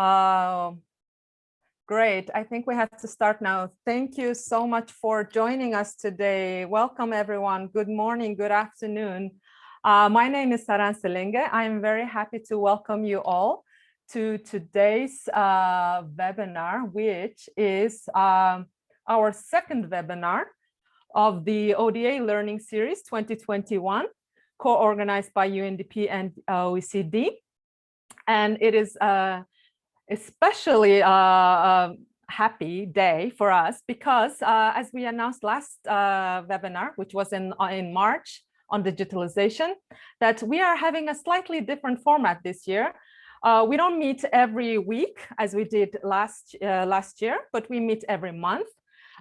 Uh, Great. I think we have to start now. Thank you so much for joining us today. Welcome, everyone. Good morning, good afternoon. My name is Saran Selenge. I am very happy to welcome you all to today's webinar, which is our second webinar of the ODA Learning Series 2021, co-organized by UNDP and OECD. And it is especially a happy day for us because as we announced last webinar, which was in March on digitalization, that we are having a slightly different format this year. We don't meet every week as we did last year, but we meet every month.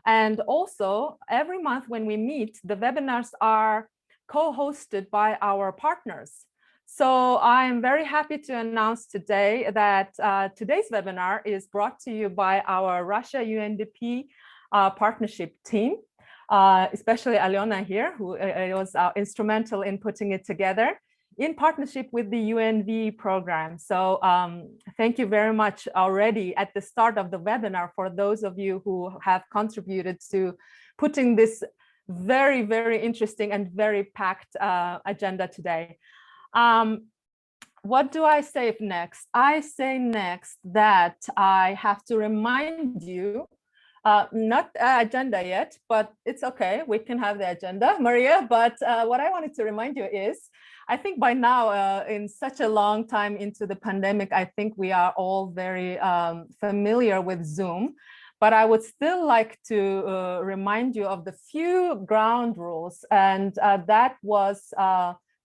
And also every month when we meet, the webinars are co-hosted by our partners. So I'm very happy to announce today that today's webinar is brought to you by our Russia UNDP partnership team, especially Alyona here, who was instrumental in putting it together in partnership with the UNV program. So thank you very much already at the start of the webinar for those of you who have contributed to putting this very, very interesting and very packed agenda today. What do I say next? I say next that I have to remind you, not agenda yet, but it's okay, we can have the agenda, Maria, but what I wanted to remind you is, I think by now, in such a long time into the pandemic, I think we are all very familiar with Zoom, but I would still like to remind you of the few ground rules, and that was,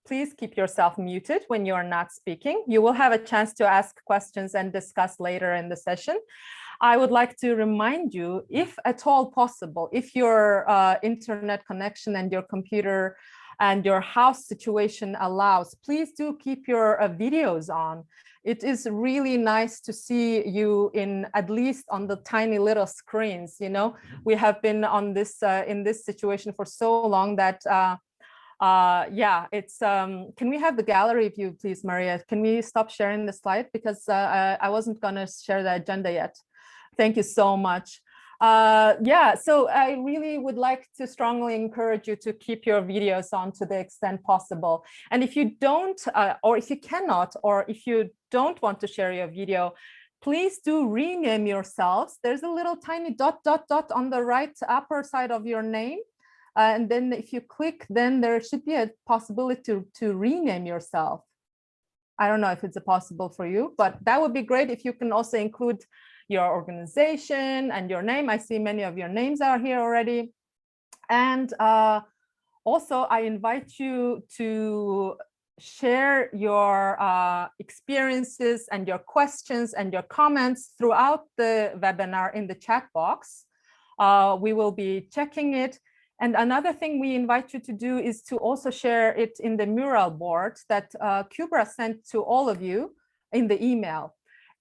please keep yourself muted when you are not speaking. You will have a chance to ask questions and discuss later in the session. I would like to remind you, if at all possible, if your internet connection and your computer and your house situation allows, please do keep your videos on. It is really nice to see you in at least on the tiny little screens. You know, we have been on this in this situation for so long that yeah, it's can we have the gallery view, please, Maria? Can we stop sharing the slide, because I wasn't going to share the agenda yet. Thank you so much. Yeah, so I really would like to strongly encourage you to keep your videos on to the extent possible. And if you don't, or if you cannot, or if you don't want to share your video, please do rename yourselves. There's a little tiny dot, dot, dot on the right upper side of your name. And then if you click, then there should be a possibility to rename yourself. I don't know if it's possible for you, but that would be great if you can also include your organization and your name. I see many of your names are here already. And also I invite you to share your experiences and your questions and your comments throughout the webinar in the chat box. We will be checking it. And another thing we invite you to do is to also share it in the mural board that Kubra sent to all of you in the email.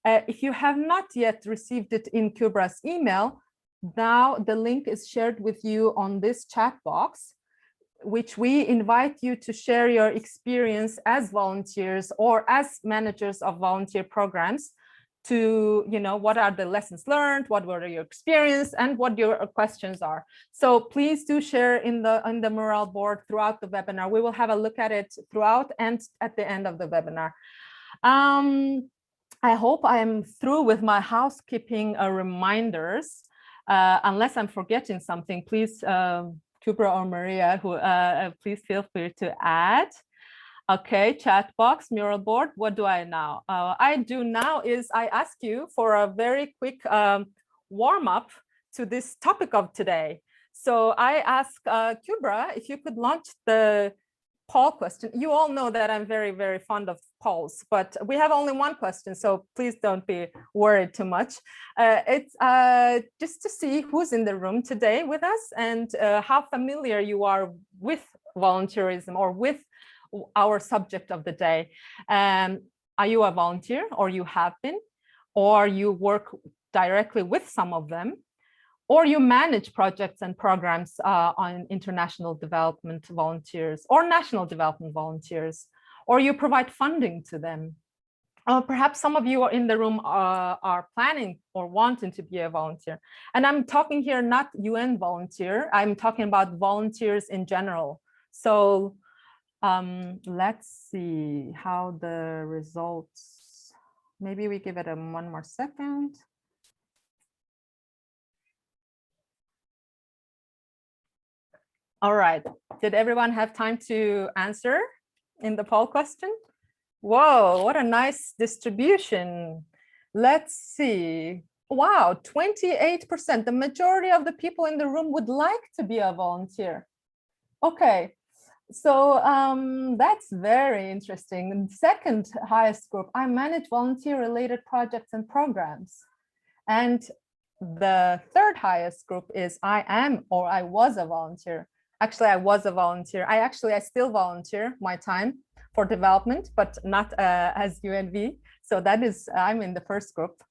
If you have not yet received it in Kubra's email, now the link is shared with you on this chat box, which we invite you to share your experience as volunteers or as managers of volunteer programs to, you know, what are the lessons learned, what were your experience, and what your questions are. So please do share in the mural board throughout the webinar. We will have a look at it throughout and at the end of the webinar. I hope I am through with my housekeeping reminders. Unless I'm forgetting something, please, Kubra or Maria, who please feel free to add. Okay, chat box, mural board. What do I now? I do now is I ask you for a very quick warm up to this topic of today. So I ask Kubra if you could launch the poll question. You all know that I'm very, very fond of polls, but we have only one question, so please don't be worried too much. It's just to see who's in the room today with us and how familiar you are with volunteerism or with our subject of the day. Are you a volunteer, or you have been, or you work directly with some of them, or you manage projects and programs on international development volunteers or national development volunteers, or you provide funding to them, Perhaps some of you are in the room are planning or wanting to be a volunteer. And I'm talking here not UN volunteer, I'm talking about volunteers in general. So let's see how the results, maybe we give it one more second. All right, did everyone have time to answer in the poll question? Whoa, what a nice distribution. Let's see. Wow, 28%. The majority of the people in the room would like to be a volunteer. Okay, so that's very interesting. The second highest group, I manage volunteer-related projects and programs. And the third highest group is I am or I was a volunteer. Actually, I was a volunteer. I still volunteer my time for development, but not as UNV. So that is, I'm in the first group.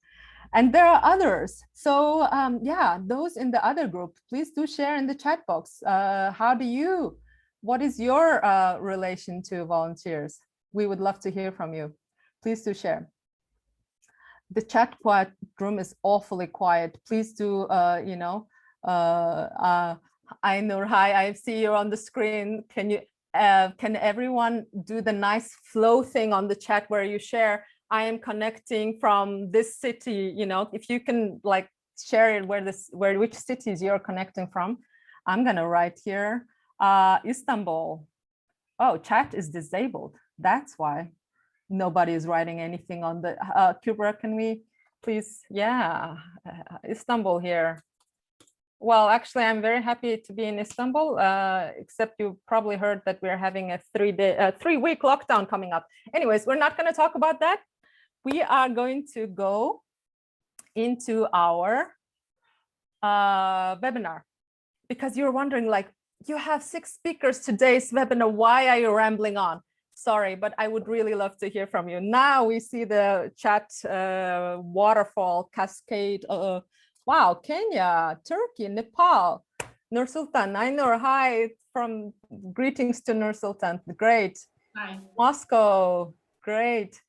And there are others. So yeah, those in the other group, please do share in the chat box. What is your relation to volunteers? We would love to hear from you. Please do share. The chat room is awfully quiet. Please do, Ainur, hi, I see you on the screen. Can everyone do the nice flow thing on the chat where you share, I am connecting from this city, if you can like share it which cities you're connecting from. I'm gonna write here, Istanbul. Oh, chat is disabled. That's why nobody is writing anything on the, Kubra, can we please, yeah, Istanbul here. Well, actually, I'm very happy to be in Istanbul, except you probably heard that we're having a 3-week lockdown coming up. Anyways, we're not going to talk about that. We are going to go into our webinar, because you're wondering, like, you have 6 speakers today's webinar. Why are you rambling on? Sorry, but I would really love to hear from you. Now we see the chat waterfall cascade. Wow, Kenya, Turkey, Nepal, Nur Sultan, Ainur, hi, from greetings to Nur Sultan, great. Hi. Moscow, great.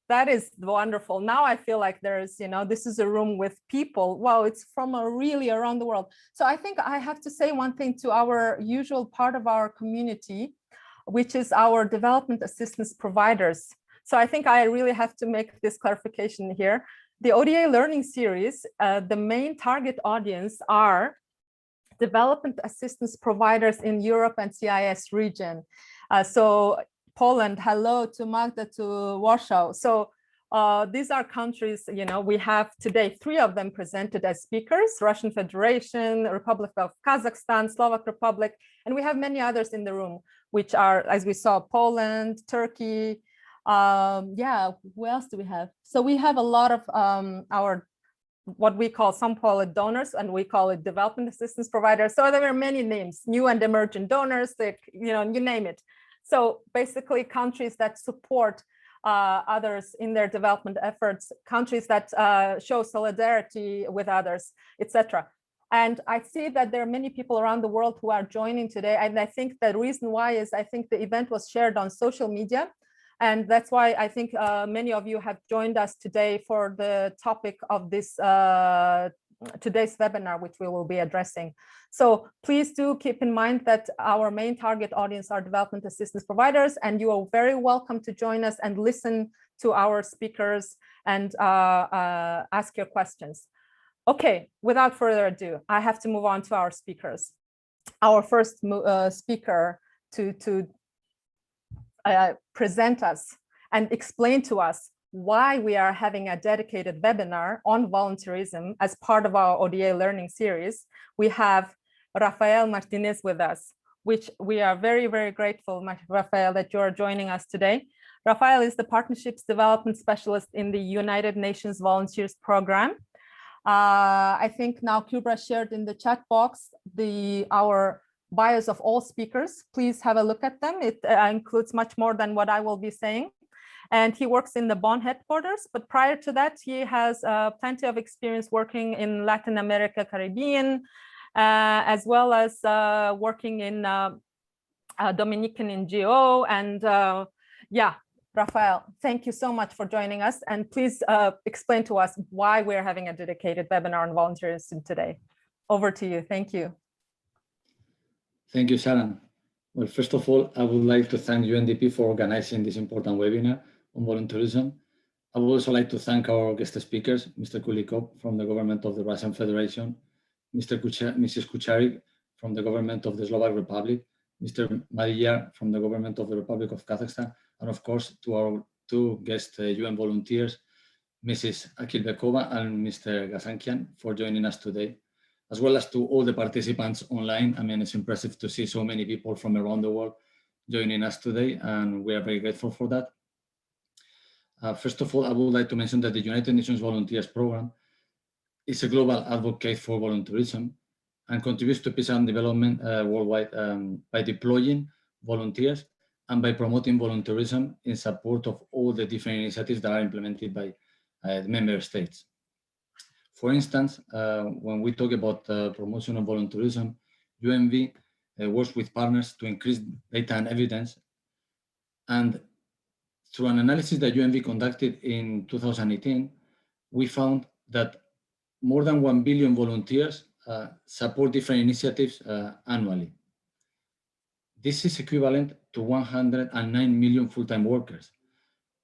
That is wonderful. Now I feel like there's, this is a room with people. Wow, it's from really around the world. So I think I have to say one thing to our usual part of our community, which is our development assistance providers. So I think I really have to make this clarification here. The ODA learning series, the main target audience are development assistance providers in Europe and CIS region. So Poland, hello to Magda, to Warsaw. So these are countries, we have today 3 of them presented as speakers: Russian Federation, Republic of Kazakhstan, Slovak Republic, and we have many others in the room, which are, as we saw, Poland, Turkey. Yeah, who else do we have? So we have a lot of our, what we call, some call it donors, and we call it development assistance providers. So there are many names, new and emerging donors, like, you name it. So basically countries that support others in their development efforts, countries that show solidarity with others, etc. And I see that there are many people around the world who are joining today. And I think the reason why is I think the event was shared on social media. And that's why I think many of you have joined us today for the topic of this today's webinar, which we will be addressing. So please do keep in mind that our main target audience are development assistance providers, and you are very welcome to join us and listen to our speakers and ask your questions. Okay, without further ado, I have to move on to our speakers. Our first speaker to present us and explain to us why we are having a dedicated webinar on volunteerism as part of our ODA learning series. We have Rafael Martinez with us, which we are very, very grateful, Rafael, that you are joining us today. Rafael is the Partnerships Development Specialist in the United Nations Volunteers Program. I think now Kubra shared in the chat box our bios of all speakers. Please have a look at them. It includes much more than what I will be saying. And he works in the Bonn headquarters, but prior to that, he has plenty of experience working in Latin America, Caribbean, as well as working in Dominican NGO. And yeah, Rafael, thank you so much for joining us. And please explain to us why we're having a dedicated webinar on volunteerism today. Over to you. Thank you. Thank you, Sharon. Well, first of all, I would like to thank UNDP for organizing this important webinar on volunteerism. I would also like to thank our guest speakers, Mr. Kulikov from the government of the Russian Federation, Mrs. Kucharik from the government of the Slovak Republic, Mr. Madiyar from the government of the Republic of Kazakhstan, and of course to our two guest UN volunteers, Mrs. Akilbekova and Mr. Gazankian, for joining us today, as well as to all the participants online. I mean, it's impressive to see so many people from around the world joining us today, and we are very grateful for that. First of all, I would like to mention that the United Nations Volunteers Program is a global advocate for volunteerism and contributes to peace and development worldwide by deploying volunteers and by promoting volunteerism in support of all the different initiatives that are implemented by the member states. For instance, when we talk about promotion of volunteerism, UNV works with partners to increase data and evidence. And through an analysis that UNV conducted in 2018, we found that more than 1 billion volunteers support different initiatives annually. This is equivalent to 109 million full-time workers.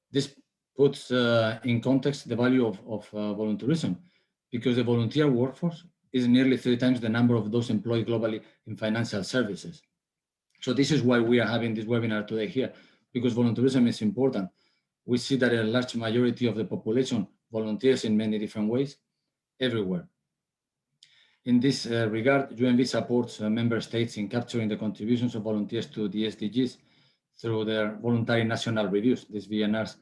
This puts in context the value of volunteerism, because the volunteer workforce is nearly 3 times the number of those employed globally in financial services. So this is why we are having this webinar today here, because volunteerism is important. We see that a large majority of the population volunteers in many different ways, everywhere. In this regard, UNV supports member states in capturing the contributions of volunteers to the SDGs through their voluntary national reviews, these VNRs,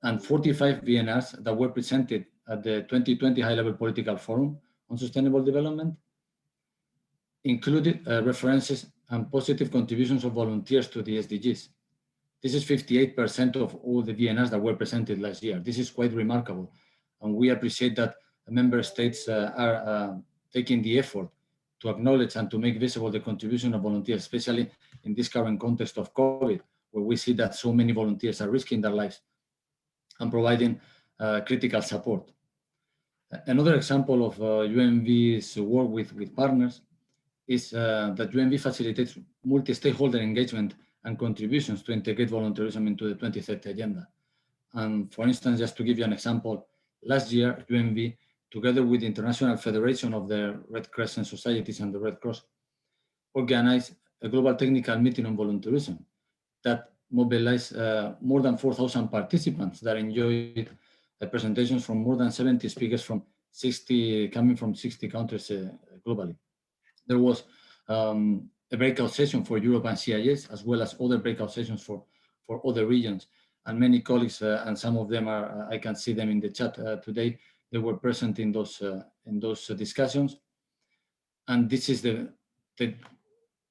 and 45 VNRs that were presented at the 2020 High-Level Political Forum on Sustainable Development included references and positive contributions of volunteers to the SDGs. This is 58% of all the VNRs that were presented last year. This is quite remarkable, and we appreciate that member states are taking the effort to acknowledge and to make visible the contribution of volunteers, especially in this current context of COVID, where we see that so many volunteers are risking their lives and providing critical support. Another example of UNV's work with partners is that UNV facilitates multi-stakeholder engagement and contributions to integrate volunteerism into the 2030 agenda. And for instance, just to give you an example, last year, UNV, together with the International Federation of the Red Crescent Societies and the Red Cross, organized a global technical meeting on volunteerism that mobilized more than 4,000 participants that enjoyed presentations from more than 70 speakers from coming from 60 countries globally. There was a breakout session for Europe and CIS, as well as other breakout sessions for other regions. And many colleagues, and some of them are, I can see them in the chat today, they were present in those discussions. And this is the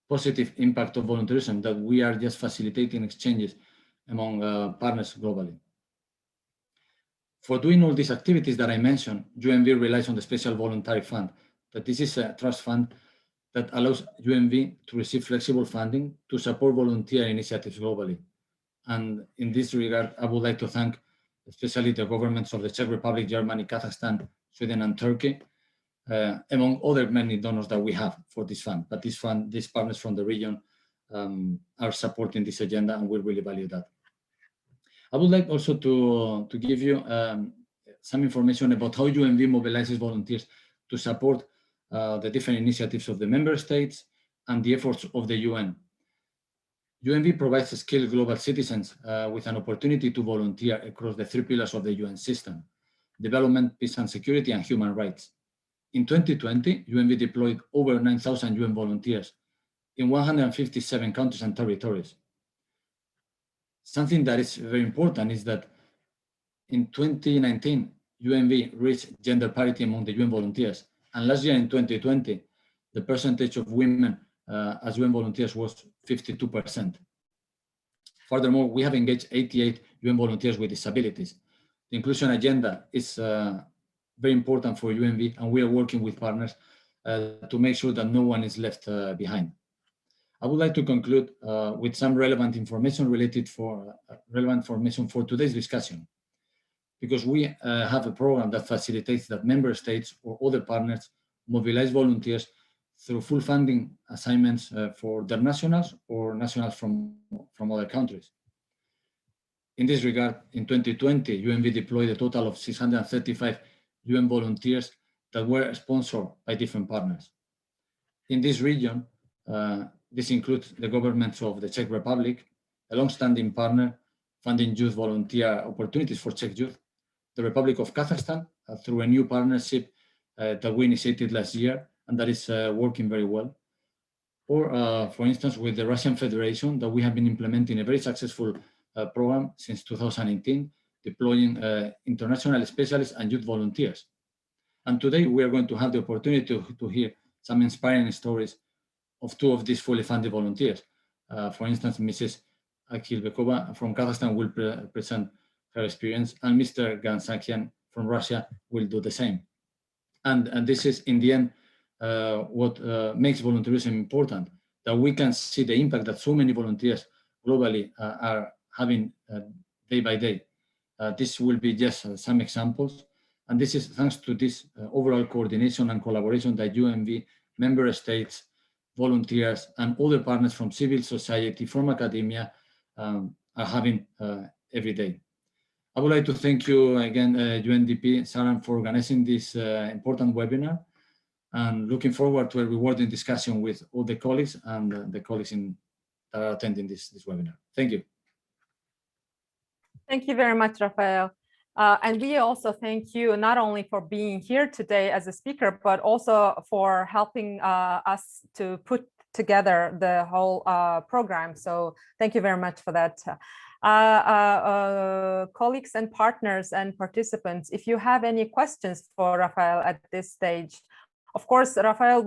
positive impact of volunteerism, that we are just facilitating exchanges among partners globally. For doing all these activities that I mentioned, UNV relies on the Special Voluntary Fund. That this is a trust fund that allows UNV to receive flexible funding to support volunteer initiatives globally. And in this regard, I would like to thank especially the governments of the Czech Republic, Germany, Kazakhstan, Sweden, and Turkey, among other many donors that we have for this fund. But this fund, these partners from the region are supporting this agenda, and we really value that. I would like also to give you some information about how UNV mobilizes volunteers to support the different initiatives of the member states and the efforts of the UN. UNV provides skilled global citizens with an opportunity to volunteer across the 3 pillars of the UN system: development, peace and security, and human rights. In 2020, UNV deployed over 9,000 UN volunteers in 157 countries and territories. Something that is very important is that in 2019, UNV reached gender parity among the UN volunteers. And last year in 2020, the percentage of women as UN volunteers was 52%. Furthermore, we have engaged 88 UN volunteers with disabilities. The inclusion agenda is very important for UNV, and we are working with partners to make sure that no one is left behind. I would like to conclude with some relevant information for today's discussion, because we have a program that facilitates that member states or other partners mobilize volunteers through full funding assignments for their nationals or nationals from other countries. In this regard, in 2020, UNV deployed a total of 635 UN volunteers that were sponsored by different partners. In this region, this includes the governments of the Czech Republic, a long-standing partner funding youth volunteer opportunities for Czech youth, the Republic of Kazakhstan through a new partnership that we initiated last year and that is working very well. Or, for instance, with the Russian Federation, that we have been implementing a very successful program since 2018, deploying international specialists and youth volunteers. And today we are going to have the opportunity to hear some inspiring stories of two of these fully funded volunteers. For instance, Mrs. Akhilbekova from Kazakhstan will present her experience, and Mr. Gansakian from Russia will do the same. And this is, in the end, what makes volunteerism important, that we can see the impact that so many volunteers globally are having day by day. This will be just some examples. And this is thanks to this overall coordination and collaboration that UNV, member states, volunteers, and other partners from civil society, from academia, are having every day. I would like to thank you again, UNDP, Saran, for organizing this important webinar, and looking forward to a rewarding discussion with all the colleagues and the colleagues that are attending this webinar. Thank you. Thank you very much, Rafael. And we also thank you not only for being here today as a speaker, but also for helping us to put together the whole program. So thank you very much for that. Colleagues and partners and participants, if you have any questions for Rafael at this stage, of course, Rafael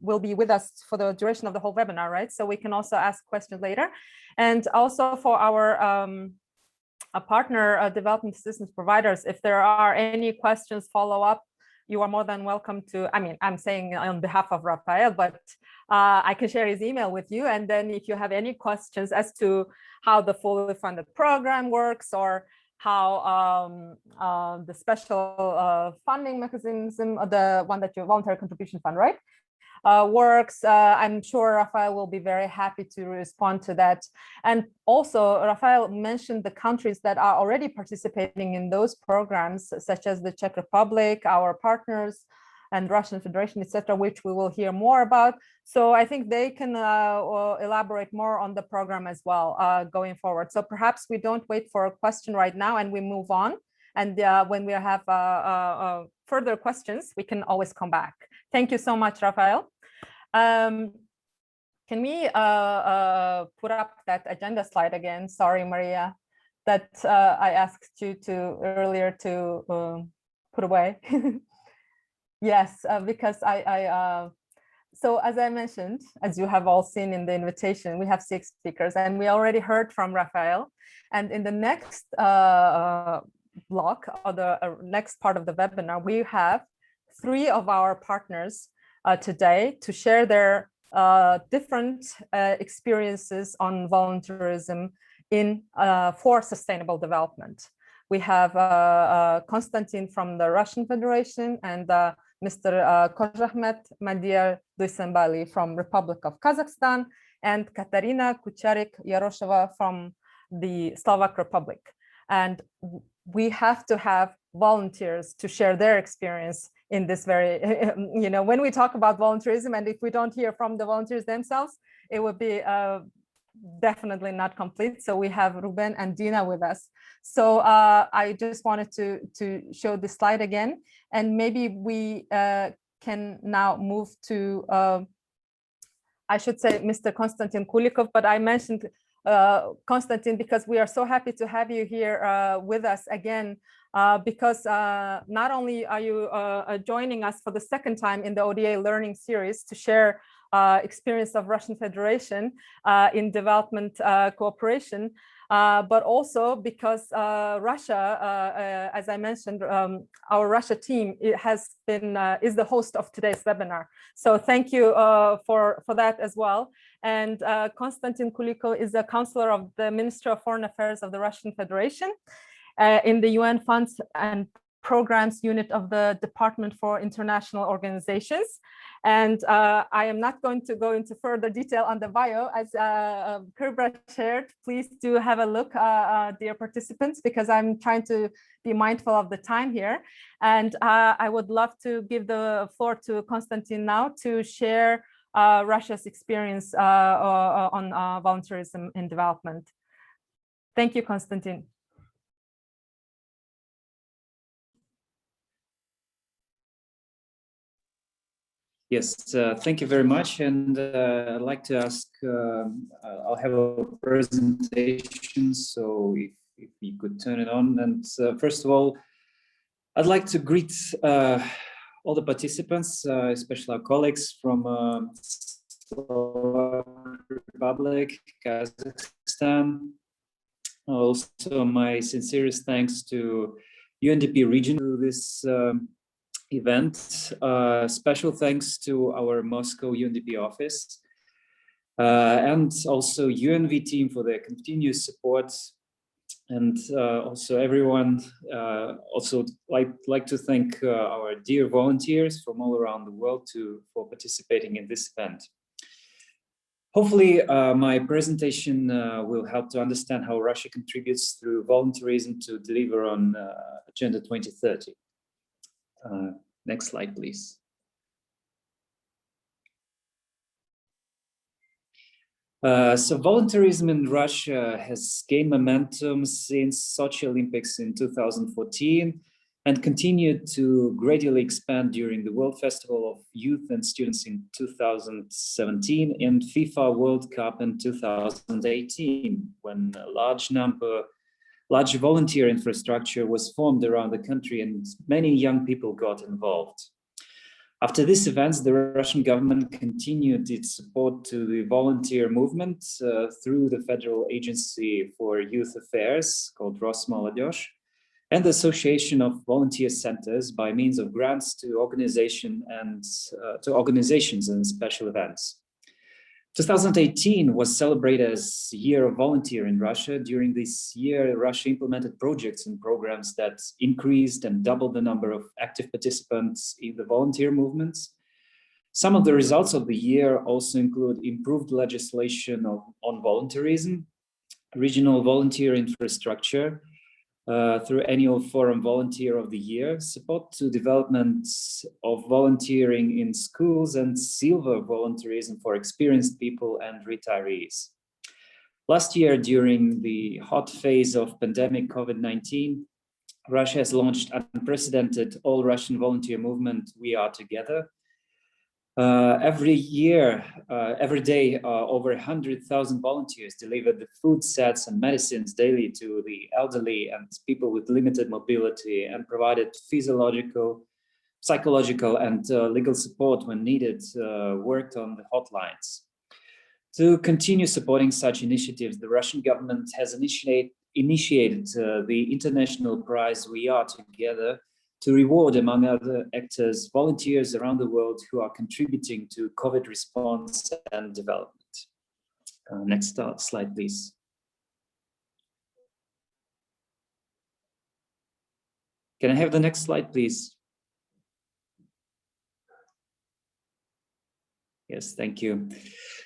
will be with us for the duration of the whole webinar, right? So we can also ask questions later. And also for our partner development assistance providers, if there are any questions, follow up, you are more than welcome to, I mean, I'm saying on behalf of Rafael, but I can share his email with you. And then if you have any questions as to how the fully funded program works, or how the special funding mechanism, the one that your voluntary contribution fund, right, works, I'm sure Rafael will be very happy to respond to that. And also, Rafael mentioned the countries that are already participating in those programs, such as the Czech Republic, our partners, and Russian Federation, etc., which we will hear more about. So I think they can elaborate more on the program as well going forward. So perhaps we don't wait for a question right now and we move on. And when we have further questions, we can always come back. Thank you so much, Rafael. Can we put up that agenda slide again? Sorry, Maria, that I asked you to earlier to put away. Yes, because so as I mentioned, as you have all seen in the invitation, we have 6 speakers and we already heard from Rafael. And in the next block, or the next part of the webinar, we have 3 of our partners today to share their different experiences on volunteerism for sustainable development. We have Konstantin from the Russian Federation and Mr. Kozhahmet Madiar Duysembali from Republic of Kazakhstan, and Katarina Kucharik-Yarosheva from the Slovak Republic. And we have to have volunteers to share their experience in this very, you know, when we talk about volunteerism, and if we don't hear from the volunteers themselves, it would be definitely not complete. So we have Ruben and Dina with us. So I just wanted to show the slide again, and maybe we can now move to, I should say, Mr. Konstantin Kulikov, but I mentioned Konstantin because we are so happy to have you here with us again, because not only are you joining us for the 2nd time in the ODA learning series to share experience of Russian Federation in development cooperation, but also because Russia, as I mentioned, our Russia team is the host of today's webinar. So thank you for that as well. And Konstantin Kuliko is a counselor of the Ministry of Foreign Affairs of the Russian Federation in the UN Funds and Programs Unit of the Department for International Organizations. And I am not going to go into further detail on the bio, as Kübra shared. Please do have a look, dear participants, because I'm trying to be mindful of the time here. And I would love to give the floor to Konstantin now to share Russia's experience on volunteerism in development. Thank you, Konstantin. Yes, thank you very much. And I'd like to ask, I'll have a presentation, so if you could turn it on. And first of all, I'd like to greet all the participants, especially our colleagues from Slovak Republic, Kazakhstan. Also, my sincerest thanks to UNDP region for this event. Special thanks to our Moscow UNDP office and also UNV team for their continuous support, and also everyone. Also like to thank our dear volunteers from all around the world for participating in this event. Hopefully, my presentation will help to understand how Russia contributes through volunteerism to deliver on Agenda 2030. Next slide, please. So volunteerism in Russia has gained momentum since Sochi Olympics in 2014 and continued to gradually expand during the World Festival of Youth and Students in 2017 and FIFA World Cup in 2018, when a large volunteer infrastructure was formed around the country and many young people got involved. After these events, the Russian government continued its support to the volunteer movement through the Federal Agency for Youth Affairs, called Rosmolodezh, and the Association of Volunteer Centers by means of grants to organizations and special events. 2018 was celebrated as Year of Volunteer in Russia. During this year, Russia implemented projects and programs that increased and doubled the number of active participants in the volunteer movements. Some of the results of the year also include improved legislation on volunteerism, regional volunteer infrastructure, through annual Forum Volunteer of the Year, support to development of volunteering in schools, and silver volunteerism for experienced people and retirees. Last year, during the hot phase of pandemic COVID-19, Russia has launched unprecedented all-Russian volunteer movement, We Are Together. Every day, over 100,000 volunteers delivered the food sets and medicines daily to the elderly and people with limited mobility, and provided physiological, psychological, and legal support when needed, worked on the hotlines. To continue supporting such initiatives, the Russian government has initiated the international prize We Are Together, to reward, among other actors, volunteers around the world who are contributing to COVID response and development. Next slide, please. Can I have the next slide, please? Yes, thank you.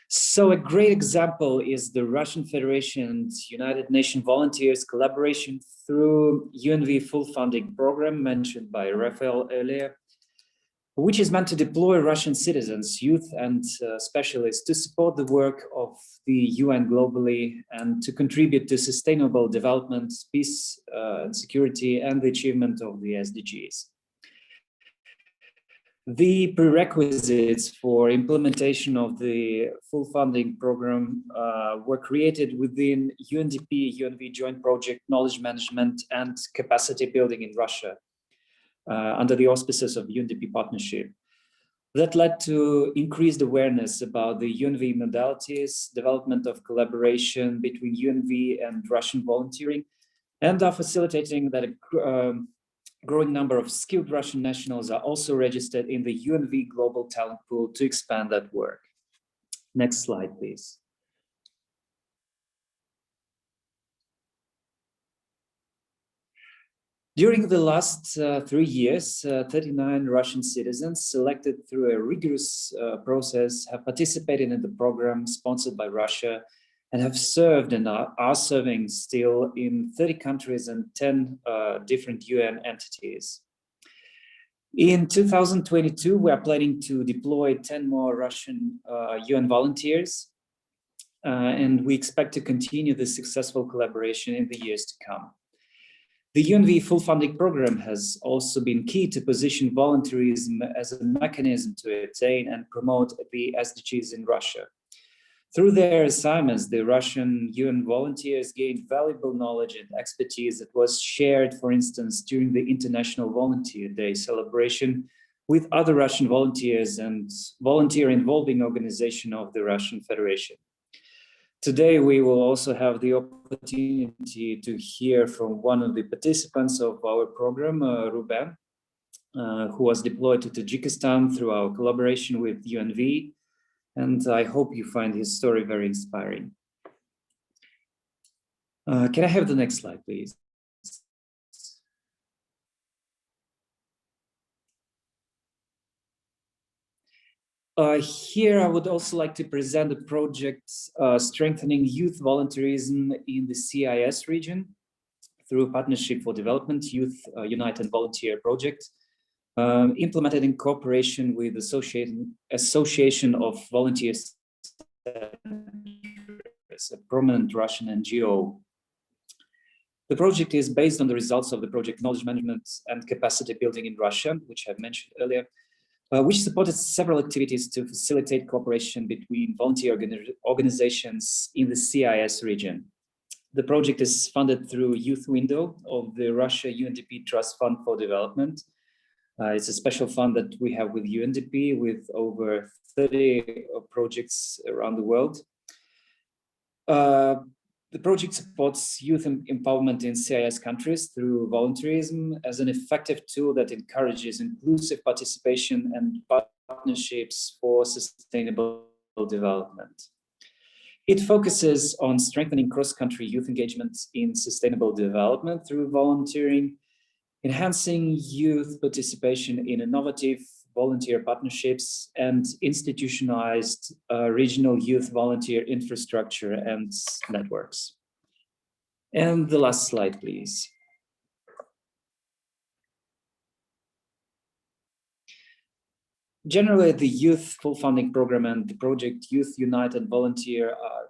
So a great example is the Russian Federation and United Nations Volunteers collaboration through UNV full funding program mentioned by Rafael earlier, which is meant to deploy Russian citizens, youth, and specialists to support the work of the UN globally and to contribute to sustainable development, peace and security, and the achievement of the SDGs. The prerequisites for implementation of the full funding program were created within UNDP-UNV joint project Knowledge Management and Capacity Building in Russia under the auspices of UNDP partnership. That led to increased awareness about the UNV modalities, development of collaboration between UNV and Russian volunteering, and are facilitating that a growing number of skilled Russian nationals are also registered in the UNV Global Talent Pool to expand that work. Next slide, please. During the last 3 years, 39 Russian citizens selected through a rigorous process have participated in the program sponsored by Russia and have served and are serving still in 30 countries and 10 different UN entities. In 2022, we are planning to deploy 10 more Russian UN volunteers, and we expect to continue this successful collaboration in the years to come. The UNV full funding program has also been key to position volunteerism as a mechanism to attain and promote the SDGs in Russia. Through their assignments, the Russian UN volunteers gained valuable knowledge and expertise that was shared, for instance, during the International Volunteer Day celebration with other Russian volunteers and volunteer involving organization of the Russian Federation. Today, we will also have the opportunity to hear from one of the participants of our program, Ruben, who was deployed to Tajikistan through our collaboration with UNV. And I hope you find his story very inspiring. Can I have the next slide, please? Here, I would also like to present the project Strengthening Youth Volunteerism in the CIS region through a Partnership for Development Youth Unite and Volunteer project, implemented in cooperation with Association of Volunteers, a prominent Russian NGO. The project is based on the results of the project Knowledge Management and Capacity Building in Russia, which I've mentioned earlier, which supported several activities to facilitate cooperation between volunteer organizations in the CIS region. The project is funded through Youth Window of the Russia UNDP Trust Fund for Development. It's a special fund that we have with UNDP with over 30 projects around the world. The project supports youth empowerment in CIS countries through volunteerism as an effective tool that encourages inclusive participation and partnerships for sustainable development. It focuses on strengthening cross-country youth engagement in sustainable development through volunteering, enhancing youth participation in innovative volunteer partnerships, and institutionalized regional youth volunteer infrastructure and networks. And the last slide, please. Generally, the Youth Full Funding Program and the project Youth Unite and Volunteer are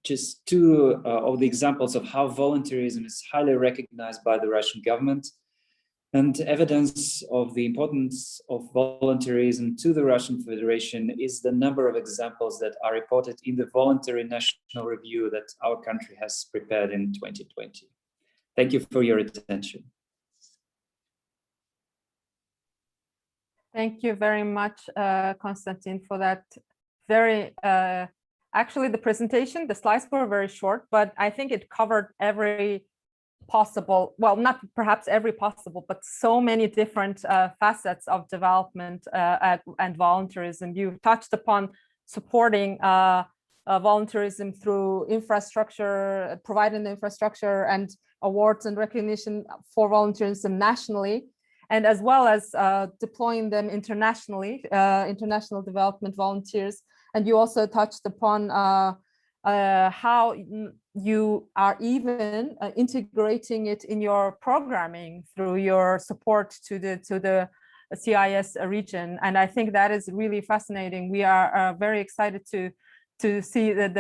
just two of the examples of how volunteerism is highly recognized by the Russian government, and evidence of the importance of volunteerism to the Russian Federation is the number of examples that are reported in the Voluntary National Review that our country has prepared in 2020. Thank you for your attention. Thank you very much, Konstantin, for that very, actually the presentation, the slides were very short, but I think it covered every possible, well, not perhaps every possible, but so many different facets of development and volunteerism. You touched upon supporting volunteerism through infrastructure, providing the infrastructure and awards and recognition for volunteerism nationally, and as well as deploying them internationally, international development volunteers. And you also touched upon how you are even integrating it in your programming through your support to the CIS region. And I think that is really fascinating. We are very excited to see that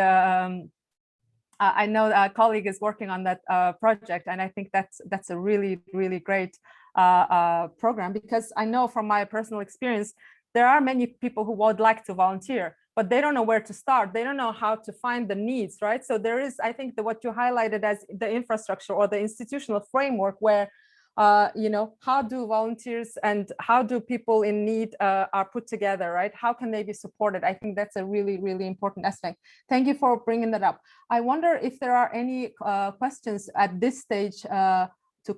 I know a colleague is working on that project, and I think that's a really, really great program, because I know from my personal experience, there are many people who would like to volunteer, but they don't know where to start. They don't know how to find the needs, right? So there is, I think, what you highlighted as the infrastructure or the institutional framework where how do volunteers and how do people in need are put together, right? How can they be supported? I think that's a really, really important aspect. Thank you for bringing that up. I wonder if there are any questions at this stage to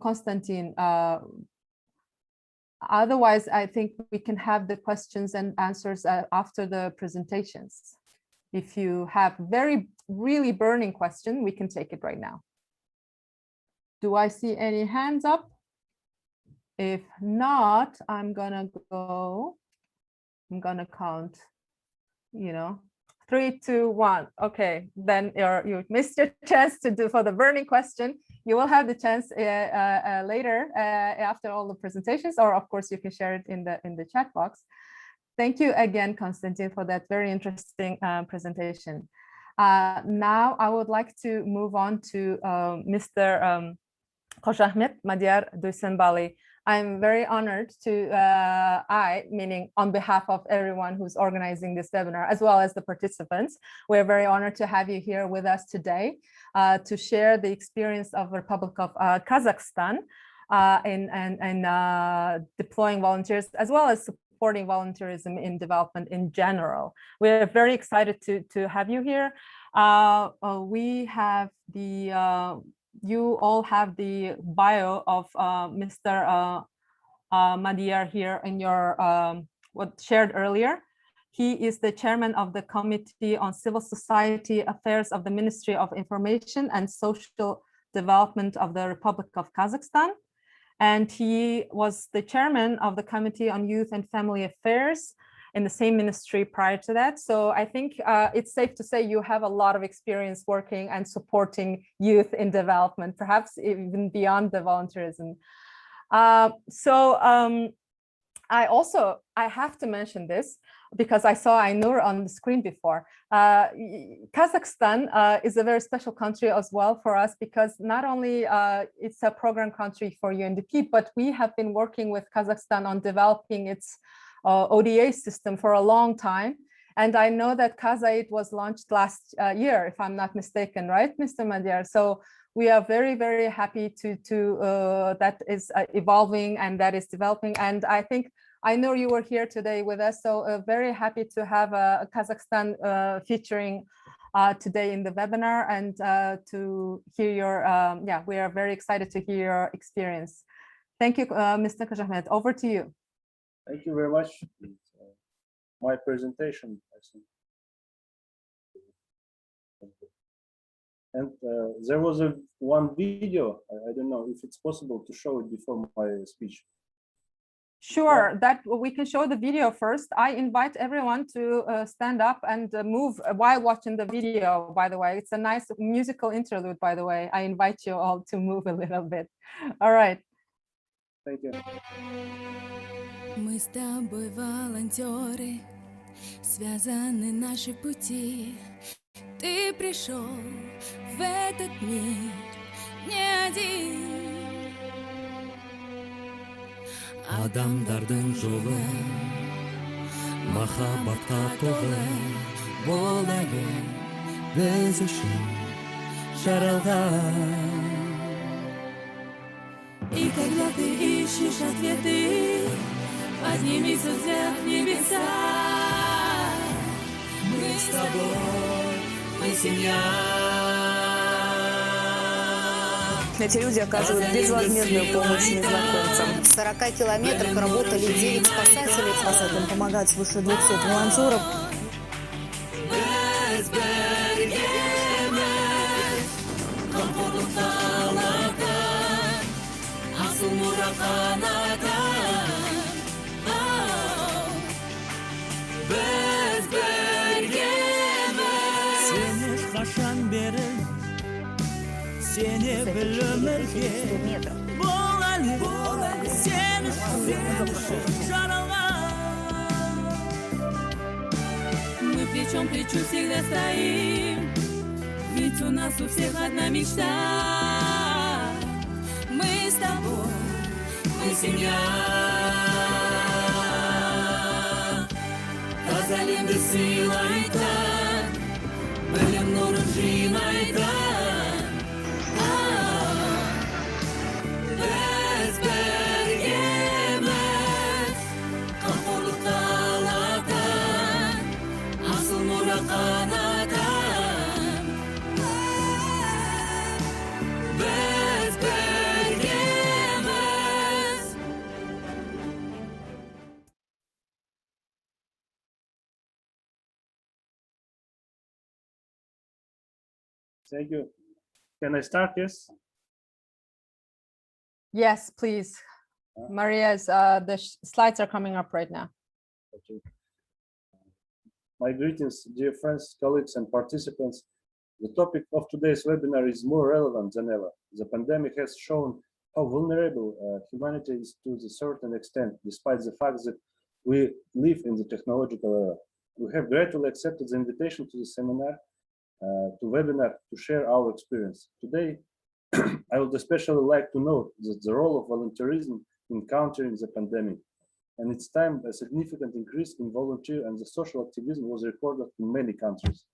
Konstantin. Otherwise, I think we can have the questions and answers after the presentations. If you have really burning question, we can take it right now. Do I see any hands up? If not, I'm gonna count, 3, 2, 1. Okay, then you missed your chance to do for the burning question. You will have the chance later after all the presentations, or of course you can share it in the chat box. Thank you again, Konstantin, for that very interesting presentation. Now I would like to move on to Mr. Khoshahmet Madiyar Duysenbali. I'm very honored to, meaning on behalf of everyone who's organizing this webinar, as well as the participants, we're very honored to have you here with us today to share the experience of the Republic of Kazakhstan in deploying volunteers, as well as supporting volunteerism in development in general. We're very excited to have you here. We have the you all have the bio of Mr. Madiyar here in your what shared earlier. He is the chairman of the Committee on Civil Society Affairs of the Ministry of Information and Social Development of the Republic of Kazakhstan. And he was the chairman of the Committee on Youth and Family Affairs in the same ministry prior to that. So I think it's safe to say you have a lot of experience working and supporting youth in development, perhaps even beyond the volunteerism. I have to mention this because I saw Ainur on the screen before. Kazakhstan is a very special country as well for us because not only it's a program country for UNDP, but we have been working with Kazakhstan on developing its ODA system for a long time. And I know that Kazait was launched last year, if I'm not mistaken, right, Mr. Madiyar? So we are very, very happy to that is evolving and that is developing. And I know you were here today with us, so very happy to have Kazakhstan featuring today in the webinar and to hear your, we are very excited to hear your experience. Thank you, Mr. Khoshahmet, over to you. Thank you very much. My presentation, I think. And there was one video. I don't know if it's possible to show it before my speech. Sure, that we can show the video first. I invite everyone to stand up and move while watching the video, by the way. It's a nice musical interlude, by the way. I invite you all to move a little bit. All right. Thank you. Мы с тобой волонтеры, связаны наши пути. Ты пришел в этот мир не один. Адамдардың жолы махаббатқа толы. Бол әлі біз үшін жаралған. И когда ты ищешь ответы, поднимись взгляд в небеса. Мы с тобой, мы семья. Эти люди оказывают безвозмездную помощь незнакомцам. В 40 километрах работали 9 спасателей. Спасателям помогают свыше 200 волонтеров. Seni bir ömürge Bol Ali Seni жаралған. Мы плечом к плечу всегда стоим, ведь у нас у всех одна мечта. Мы с тобой, мы семья. Тазалимді сыйлайтын, білім нұрын жинайтын. Let's go. Thank you. Can I start? Yes. Yes, please. Maria's, the slides are coming up right now. Okay. My greetings, dear friends, colleagues, and participants. The topic of today's webinar is more relevant than ever. The pandemic has shown how vulnerable humanity is to a certain extent, despite the fact that we live in the technological era. We have gratefully accepted the invitation to the seminar, to webinar, to share our experience. Today, I would especially like to note that the role of volunteerism in countering the pandemic. And it's time a significant increase in volunteer and the social activism was recorded in many countries.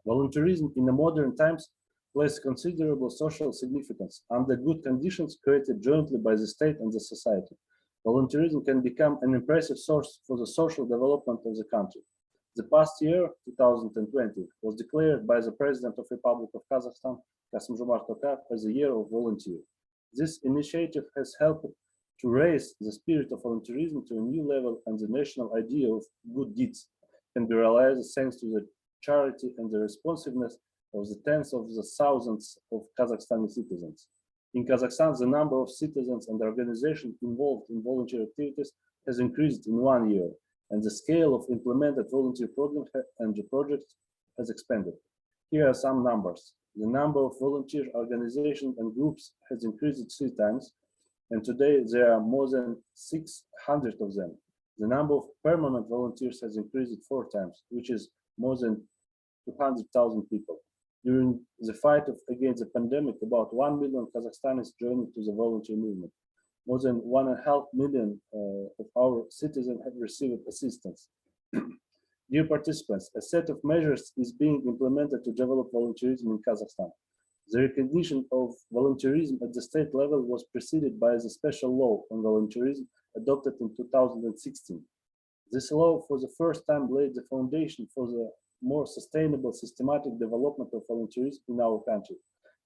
Volunteerism in the modern times plays considerable social significance under good conditions created jointly by the state and the society. Volunteerism can become an impressive source for the social development of the country. The past year, 2020, was declared by the President of the Republic of Kazakhstan, Kassym-Jomart Tokayev, as a year of volunteer. This initiative has helped to raise the spirit of volunteerism to a new level, and the national idea of good deeds can be realized thanks to the charity and the responsiveness of the tens of the thousands of Kazakhstani citizens. In Kazakhstan, the number of citizens and organizations involved in volunteer activities has increased in 1 year, and the scale of implemented volunteer programs and the projects has expanded. Here are some numbers. The number of volunteer organizations and groups has increased 3 times, and today there are more than 600 of them. The number of permanent volunteers has increased 4 times, which is more than 200,000 people. During the fight against the pandemic, about 1 million Kazakhstanis joined to the volunteer movement. More than 1.5 million of our citizens have received assistance. Dear participants, a set of measures is being implemented to develop volunteerism in Kazakhstan. The recognition of volunteerism at the state level was preceded by the special law on volunteerism adopted in 2016. This law for the first time laid the foundation for the more sustainable, systematic development of volunteerism in our country.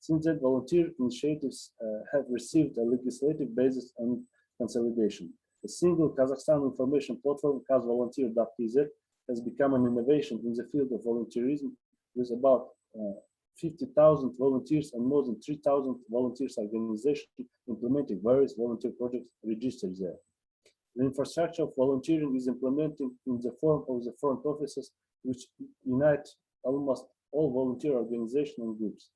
Since then, volunteer initiatives have received a legislative basis and consolidation. A single Kazakhstan information platform, kazvolunteer.kz, has become an innovation in the field of volunteerism, with about 50,000 volunteers and more than 3,000 volunteers organizations implementing various volunteer projects registered there. The infrastructure of volunteering is implemented in the form of the front offices, which unite almost all volunteer organizations and groups.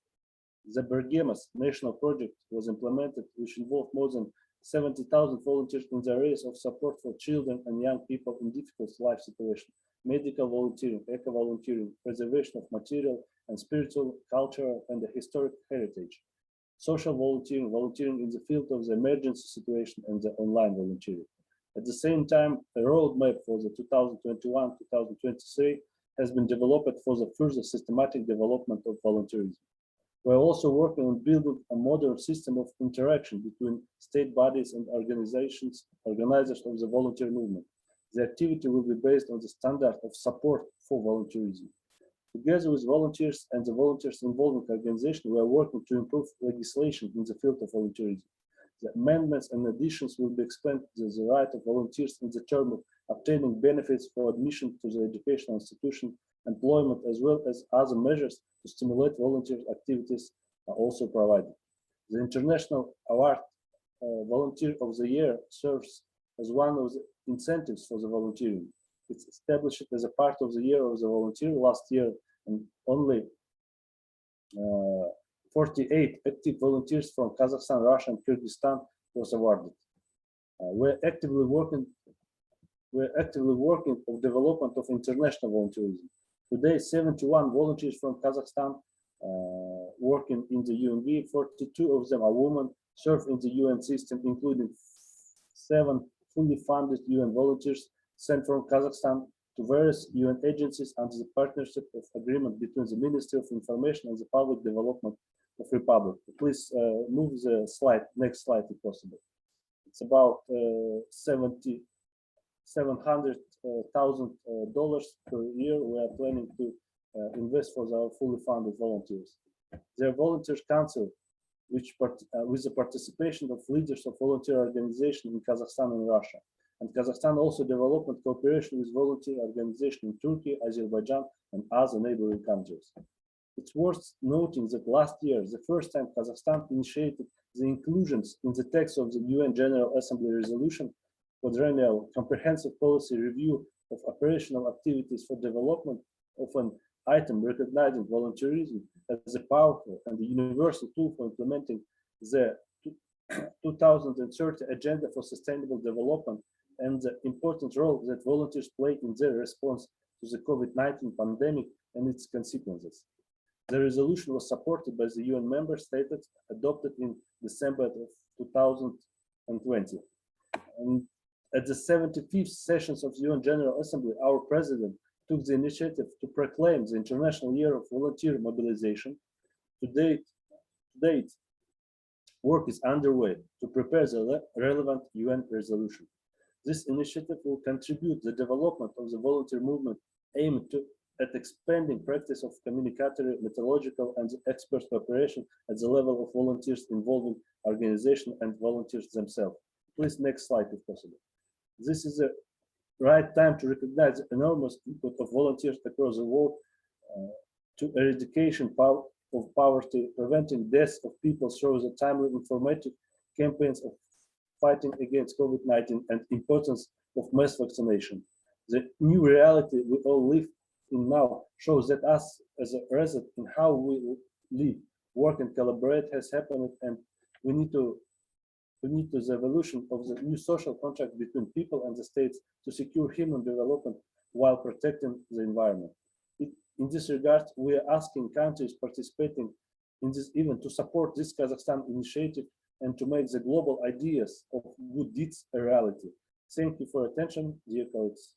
The Bergemas national project was implemented, which involved more than 70,000 volunteers in the areas of support for children and young people in difficult life situations, medical volunteering, eco-volunteering, preservation of material and spiritual, cultural, and the historic heritage, social volunteering, volunteering in the field of the emergency situation, and the online volunteering. At the same time, a roadmap for the 2021-2023 has been developed for the further systematic development of volunteerism. We're also working on building a modern system of interaction between state bodies and organizations, organizers of the volunteer movement. The activity will be based on the standard of support for volunteerism. Together with volunteers and the volunteers involving organization, we are working to improve legislation in the field of volunteerism. The amendments and additions will be explained to the right of volunteers in the term of obtaining benefits for admission to the educational institution, employment, as well as other measures to stimulate volunteer activities are also provided. The International Award Volunteer of the Year serves as one of the incentives for the volunteering. It's established as a part of the Year of the Volunteer last year, and only 48 active volunteers from Kazakhstan, Russia, and Kyrgyzstan was awarded. We're actively working on development of international volunteerism. Today, 71 volunteers from Kazakhstan working in the UNV. 42 of them are women, serve in the UN system, including 7 fully funded UN volunteers sent from Kazakhstan to various UN agencies under the partnership of agreement between the Ministry of Information and the Public Development of Republic. Please move the slide, next slide if possible. It's about $700,000 per year we are planning to invest for our fully funded volunteers. Their volunteers council, which with the participation of leaders of volunteer organizations in Kazakhstan and Russia. And Kazakhstan also developed cooperation with volunteer organizations in Turkey, Azerbaijan, and other neighboring countries. It's worth noting that last year, the first time Kazakhstan initiated the inclusions in the text of the UN General Assembly resolution quadrennial comprehensive policy review of operational activities for development of an item recognizing volunteerism as a powerful and universal tool for implementing the 2030 Agenda for Sustainable Development and the important role that volunteers play in their response to the COVID-19 pandemic and its consequences. The resolution was supported by the UN member states, adopted in December of 2020. And at the 75th sessions of the UN General Assembly, our president took the initiative to proclaim the International Year of Volunteer Mobilization. To date, work is underway to prepare the relevant UN resolution. This initiative will contribute to the development of the volunteer movement aimed at expanding practice of communicatory, methodological, and expert cooperation at the level of volunteers involving organization and volunteers themselves. Please, next slide if possible. This is the right time to recognize the enormous input of volunteers across the world to eradication of poverty, preventing deaths of people through the timely informative campaigns of fighting against COVID-19 and importance of mass vaccination. The new reality we all live in now shows that us as a resident in how we live, work, and collaborate has happened, and we need the evolution of the new social contract between people and the states to secure human development while protecting the environment. In this regard, we are asking countries participating in this event to support this Kazakhstan initiative and to make the global ideas of good deeds a reality. Thank you for your attention, dear colleagues.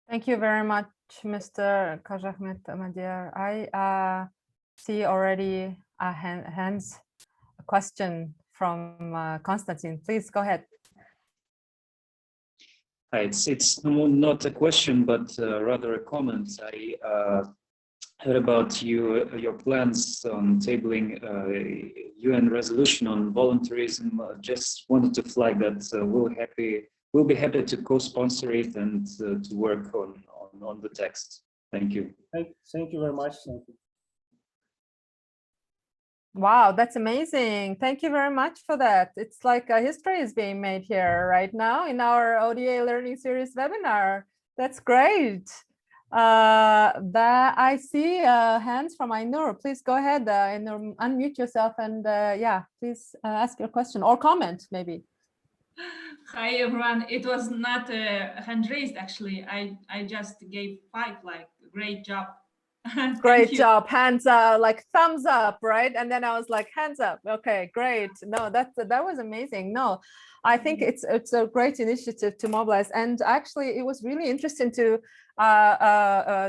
Thank you very much, Mr. Kazhakhmet Madir. I see already a question from Konstantin. Please go ahead. It's not a question, but rather a comment. I heard about your plans on tabling a UN resolution on volunteerism. Just wanted to flag that we'll be happy to co-sponsor it and to work on the text. Thank you. Thank you very much. Thank you. Wow, that's amazing. Thank you very much for that. It's like a history is being made here right now in our ODA Learning Series webinar. That's great. I see hands from Ainur. Please go ahead, Ainur, unmute yourself and yeah, please ask your question or comment maybe. Hi everyone. It was not a hand raised actually. I just gave 5, like great job. Great job, hands up, like thumbs up, right? And then I was like hands up. Okay, great. No, that was amazing. No, I think it's a great initiative to mobilize, and actually it was really interesting to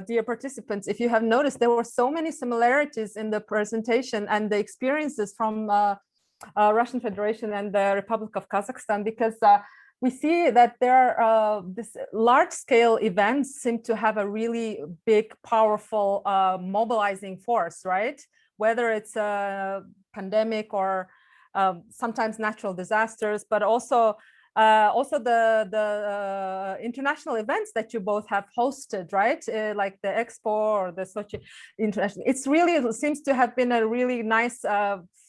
dear participants, if you have noticed, there were so many similarities in the presentation and the experiences from Russian Federation and the Republic of Kazakhstan, because we see that there are this large-scale events seem to have a really big, powerful mobilizing force, right? Whether it's a pandemic or sometimes natural disasters, but also the international events that you both have hosted, right? Like the Expo or the Sochi International. It's really, it seems to have been a really nice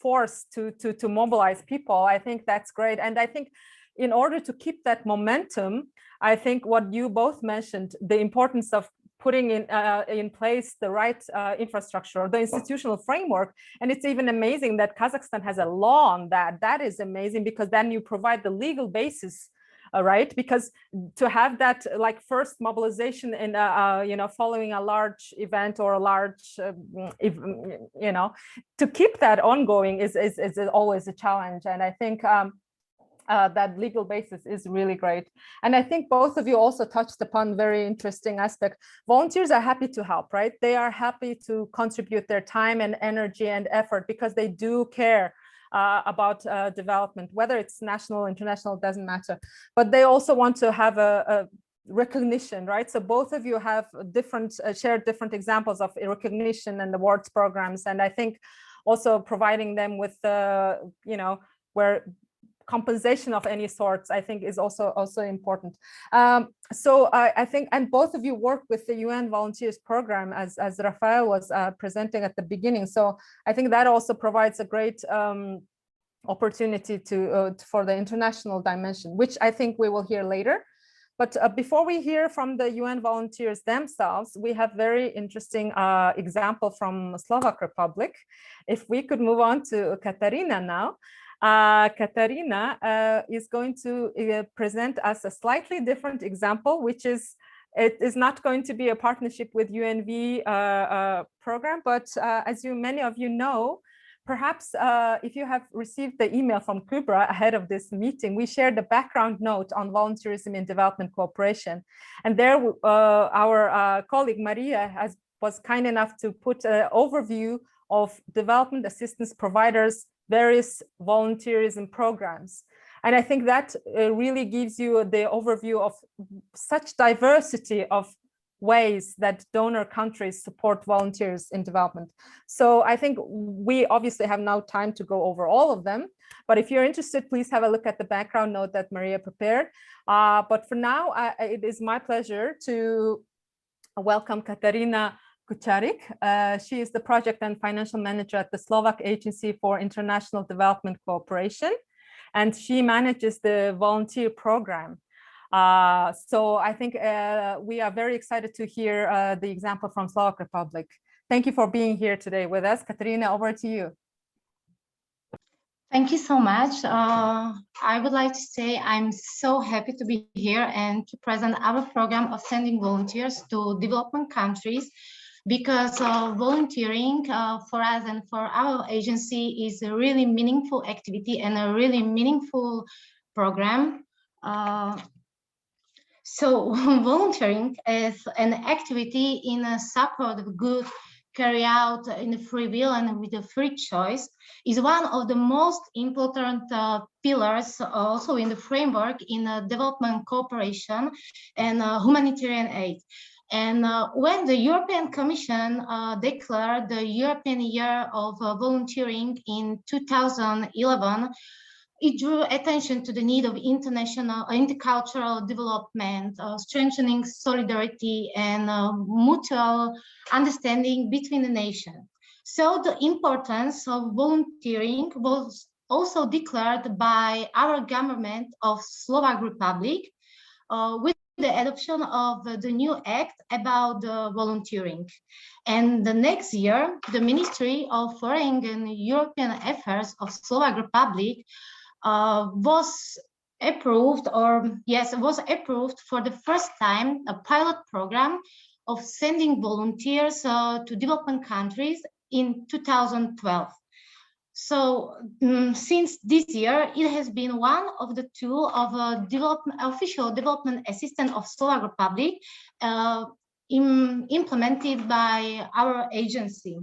force to mobilize people. I think that's great, and I think in order to keep that momentum, I think what you both mentioned, the importance of putting in place the right infrastructure, the institutional framework. And it's even amazing that Kazakhstan has a law on that. That is amazing, because then you provide the legal basis, right? Because to have that like first mobilization in, following a large event or a large, to keep that ongoing is always a challenge. And I think that legal basis is really great. And I think both of you also touched upon very interesting aspect. Volunteers are happy to help, right? They are happy to contribute their time and energy and effort because they do care about development, whether it's national, international, doesn't matter. But they also want to have a recognition, right? So both of you have different shared different examples of recognition and awards programs. And I think also providing them with where compensation of any sorts, I think, is also important. So I think, and both of you work with the UN Volunteers Program, as Rafael was presenting at the beginning. So I think that also provides a great opportunity for the international dimension, which I think we will hear later. But before we hear from the UN volunteers themselves, we have very interesting example from Slovak Republic. If we could move on to Katarina now. Katarina is going to present us a slightly different example, which is, it is not going to be a partnership with UNV program, but as many of you know, perhaps if you have received the email from Kubra ahead of this meeting, we shared a background note on volunteerism in development cooperation. And there our colleague Maria was kind enough to put an overview of development assistance providers' various volunteerism programs. And I think that really gives you the overview of such diversity of ways that donor countries support volunteers in development. So I think we obviously have no time to go over all of them, but if you're interested, please have a look at the background note that Maria prepared. But for now, it is my pleasure to welcome Katarina Kucharik. She is the project and financial manager at the Slovak Agency for International Development Cooperation, and she manages the volunteer program. So I think we are very excited to hear the example from Slovak Republic. Thank you for being here today with us. Katarina, over to you. Thank you so much. I would like to say I'm so happy to be here and to present our program of sending volunteers to development countries, because volunteering for us and for our agency is a really meaningful activity and a really meaningful program. So volunteering is an activity in a support of good carry out in a free will and with a free choice is one of the most important pillars also in the framework in development cooperation and humanitarian aid. And when the European Commission declared the European Year of Volunteering in 2011, it drew attention to the need of international intercultural development, strengthening solidarity and mutual understanding between the nations. So the importance of volunteering was also declared by our government of Slovak Republic with the adoption of the new act about volunteering. And the next year, the Ministry of Foreign and European Affairs of Slovak Republic was approved for the first time a pilot program of sending volunteers to development countries in 2012. So since this year, it has been one of the tools of official development assistance of Slovak Republic implemented by our agency.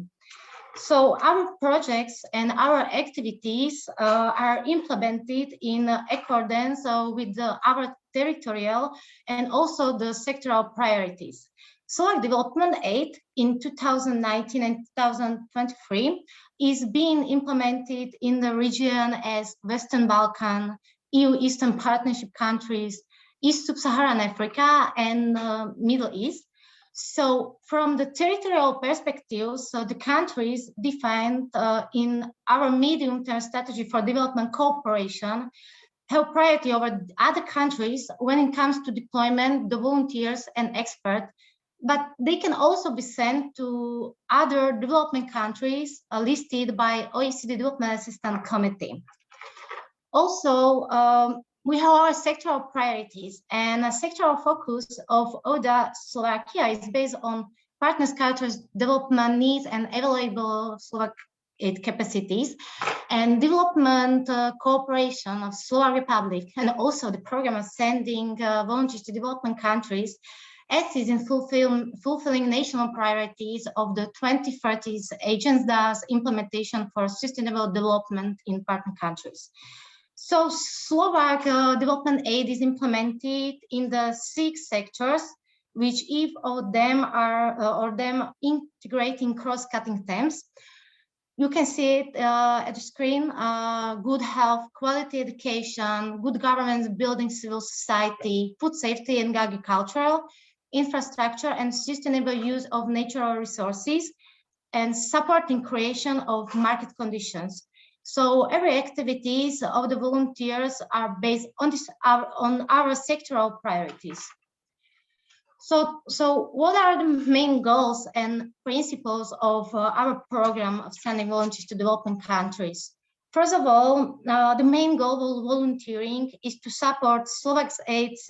So our projects and our activities are implemented in accordance with our territorial and also the sectoral priorities. Slovak Development Aid in 2019 and 2023 is being implemented in the region as Western Balkan, EU Eastern Partnership countries, East Sub-Saharan Africa, and Middle East. So from the territorial perspective, so the countries defined in our medium-term strategy for development cooperation have priority over other countries when it comes to deployment, the volunteers and experts, but they can also be sent to other development countries listed by OECD Development Assistance Committee. Also, we have our sectoral priorities, and a sectoral focus of ODA Slovakia is based on partners' cultures, development needs, and available Slovak aid capacities, and development cooperation of Slovak Republic, and also the program of sending volunteers to development countries assists in fulfilling national priorities of the 2030s Agenda's implementation for sustainable development in partner countries. So Slovak development aid is implemented in the 6 sectors, which each of them are integrating cross-cutting themes. You can see it at the screen: good health, quality education, good governance, building civil society, food safety and agricultural, infrastructure and sustainable use of natural resources, and supporting creation of market conditions. So every activities of the volunteers are based on our sectoral priorities. So what are the main goals and principles of our program of sending volunteers to developing countries? First of all, the main goal of volunteering is to support Slovak aid's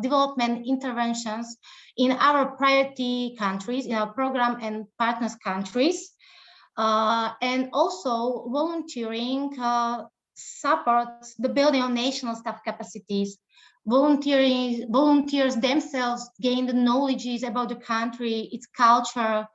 development interventions in our priority countries, in our program and partners countries. And also volunteering supports the building of national staff capacities. Volunteers themselves gain the knowledges about the country, its culture,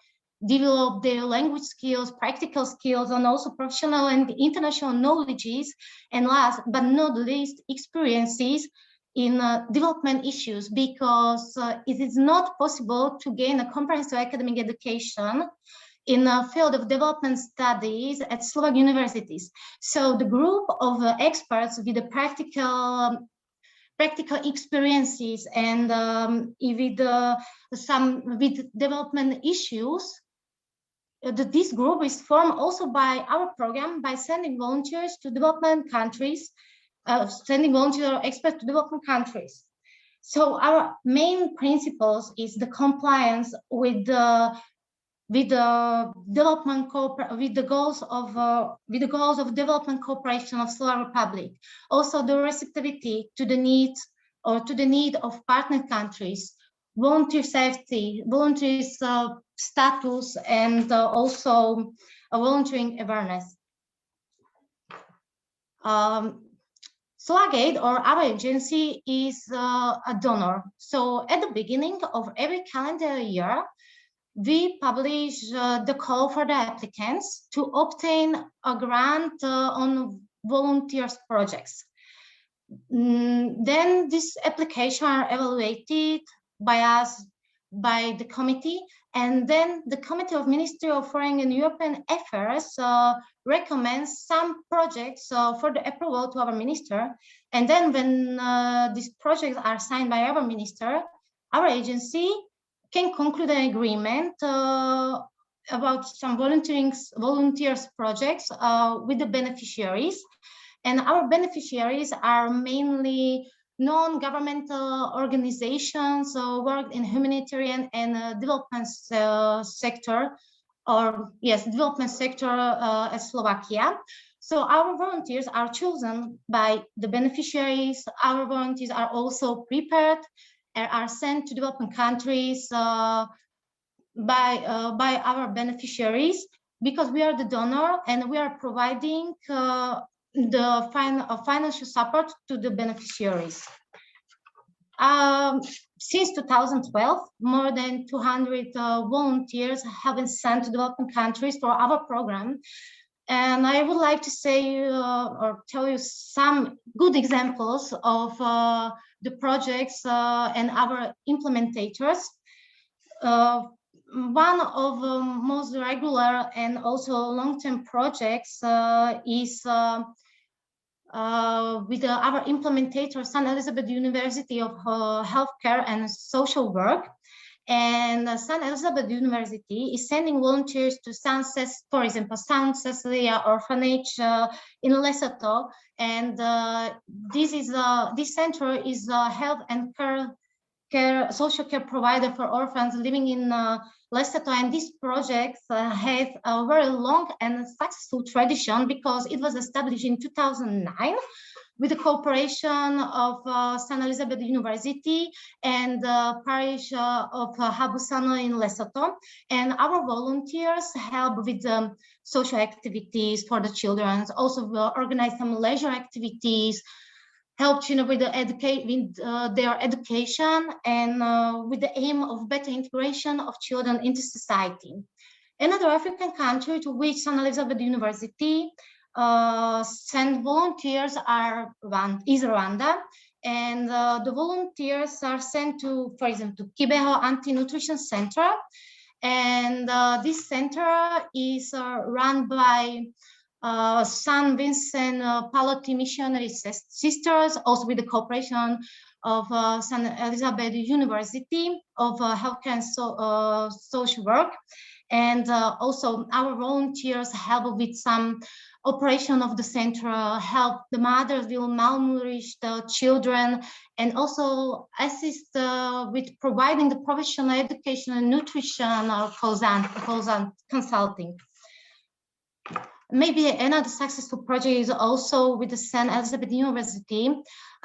develop their language skills, practical skills, and also professional and international knowledges, and last but not least, experiences in development issues, because it is not possible to gain a comprehensive academic education in the field of development studies at Slovak universities. So the group of experts with the practical experiences and with development issues, this group is formed also by our program by sending volunteers to development countries, sending volunteer experts to development countries. So our main principles is the compliance with the goals of development cooperation of Slovak Republic. Also the receptivity to the needs or to the need of partner countries, volunteer safety, volunteers status, and also volunteering awareness. Slovak Aid, or our agency, is a donor. So at the beginning of every calendar year, we publish the call for the applicants to obtain a grant on volunteers projects. Then these applications are evaluated by us, by the committee, and then the Committee of Ministry of Foreign and European Affairs recommends some projects for the approval to our minister. And then when these projects are signed by our minister, our agency can conclude an agreement about some volunteers projects with the beneficiaries. And our beneficiaries are mainly non-governmental organizations work in humanitarian and development sector, or yes, development sector at Slovakia. So our volunteers are chosen by the beneficiaries. Our volunteers are also prepared and are sent to developing countries by our beneficiaries, because we are the donor and we are providing the financial support to the beneficiaries. Since 2012, more than 200 volunteers have been sent to developing countries for our program. And I would like to say or tell you some good examples of the projects and our implementators. One of the most regular and also long-term projects is with our implementator, St. Elizabeth University of Healthcare and Social Work. And St. Elizabeth University is sending volunteers to for example, St. Cecilia Orphanage in Lesotho. And this center is a health and social care provider for orphans living in Lesotho. And this project has a very long and successful tradition, because it was established in 2009 with the cooperation of St. Elizabeth University and the parish of Habusano in Lesotho. And our volunteers help with social activities for the children, also organize some leisure activities, help children with their education, and with the aim of better integration of children into society. Another African country to which St. Elizabeth University send volunteers is Rwanda, and the volunteers are sent to, for example, to Kibeho Anti-Nutrition Center, And this center is run by San Vincent Pallotti Missionary Sisters, also with the cooperation of St. Elizabeth University of Healthcare and Social Work. And also our volunteers help with some operation of the center, help the mothers with malnourished children, and also assist with providing the professional education and nutrition or consulting. Maybe another successful project is also with the St. Elizabeth University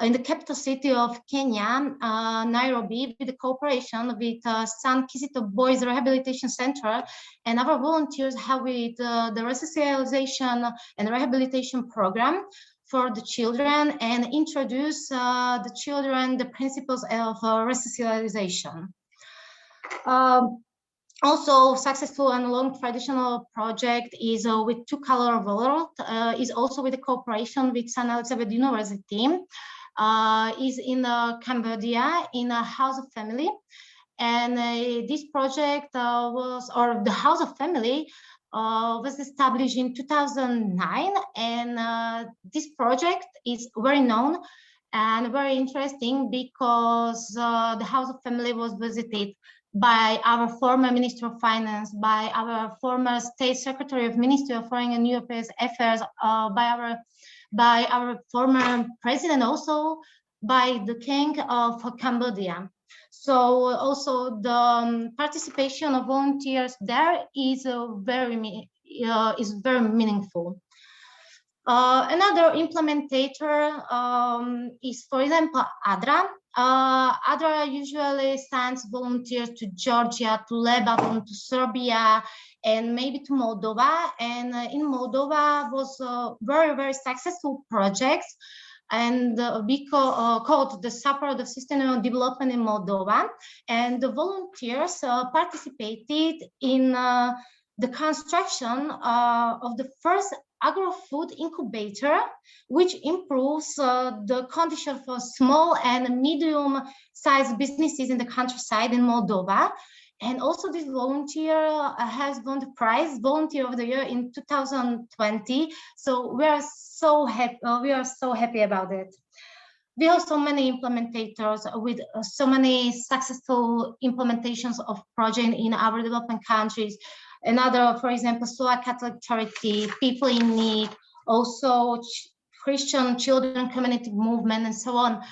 in the capital city of Kenya, Nairobi, with the cooperation with St. Kizito Boys Rehabilitation Center, and our volunteers help with the resocialization and rehabilitation program for the children and introduce the children the principles of resocialization. Also successful and long traditional project is with Two Color World, is also with a cooperation with St. Elizabeth University, is in Cambodia in a House of Family. And this project or the House of Family was established in 2009. And this project is very known and very interesting because the House of Family was visited by our former Minister of Finance, by our former State Secretary of Ministry of Foreign and European Affairs, by our former President, also by the King of Cambodia. So also the participation of volunteers there is very meaningful. Another implementator is, for example, ADRA. ADRA usually sends volunteers to Georgia, to Lebanon, to Serbia, and maybe to Moldova. And in Moldova was a very, very successful project, and called the Support of Sustainable Development in Moldova. And the volunteers participated in the construction of the first agro-food incubator, which improves the condition for small and medium-sized businesses in the countryside in Moldova. And also this volunteer has won the prize, Volunteer of the Year in 2020. So we are so happy about it. We have so many implementators with so many successful implementations of projects in our developing countries. Another, for example, Slovak Catholic Charity, People in Need, also Christian Children Community Movement, and so on.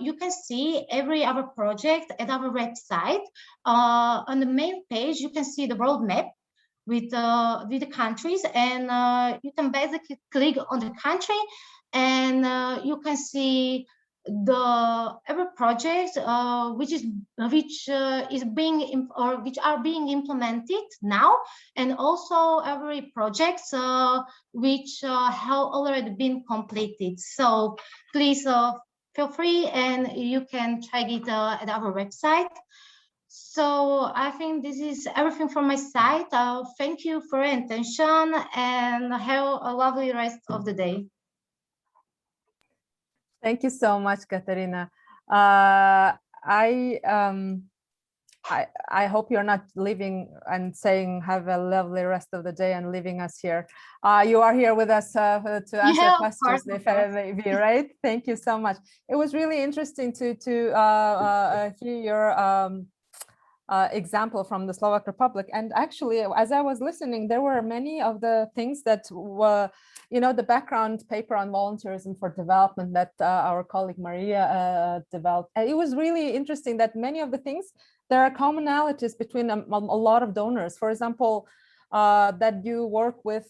You can see every other project at our website. On the main page, you can see the roadmap with the countries, and you can basically click on the country, and you can see every project which are being implemented now, and also every project which have already been completed. So please feel free, and you can check it at our website. So I think this is everything from my side. Thank you for your attention, and have a lovely rest of the day. Thank you so much, Katerina. I hope you're not leaving and saying have a lovely rest of the day and leaving us here. You are here with us to answer questions, if I may be, right? Thank you so much. It was really interesting to hear your example from the Slovak Republic. And actually, as I was listening, there were many of the things that were, the background paper on volunteerism for development that our colleague Maria developed. And it was really interesting that many of the things, there are commonalities between a lot of donors. For example, that you work with,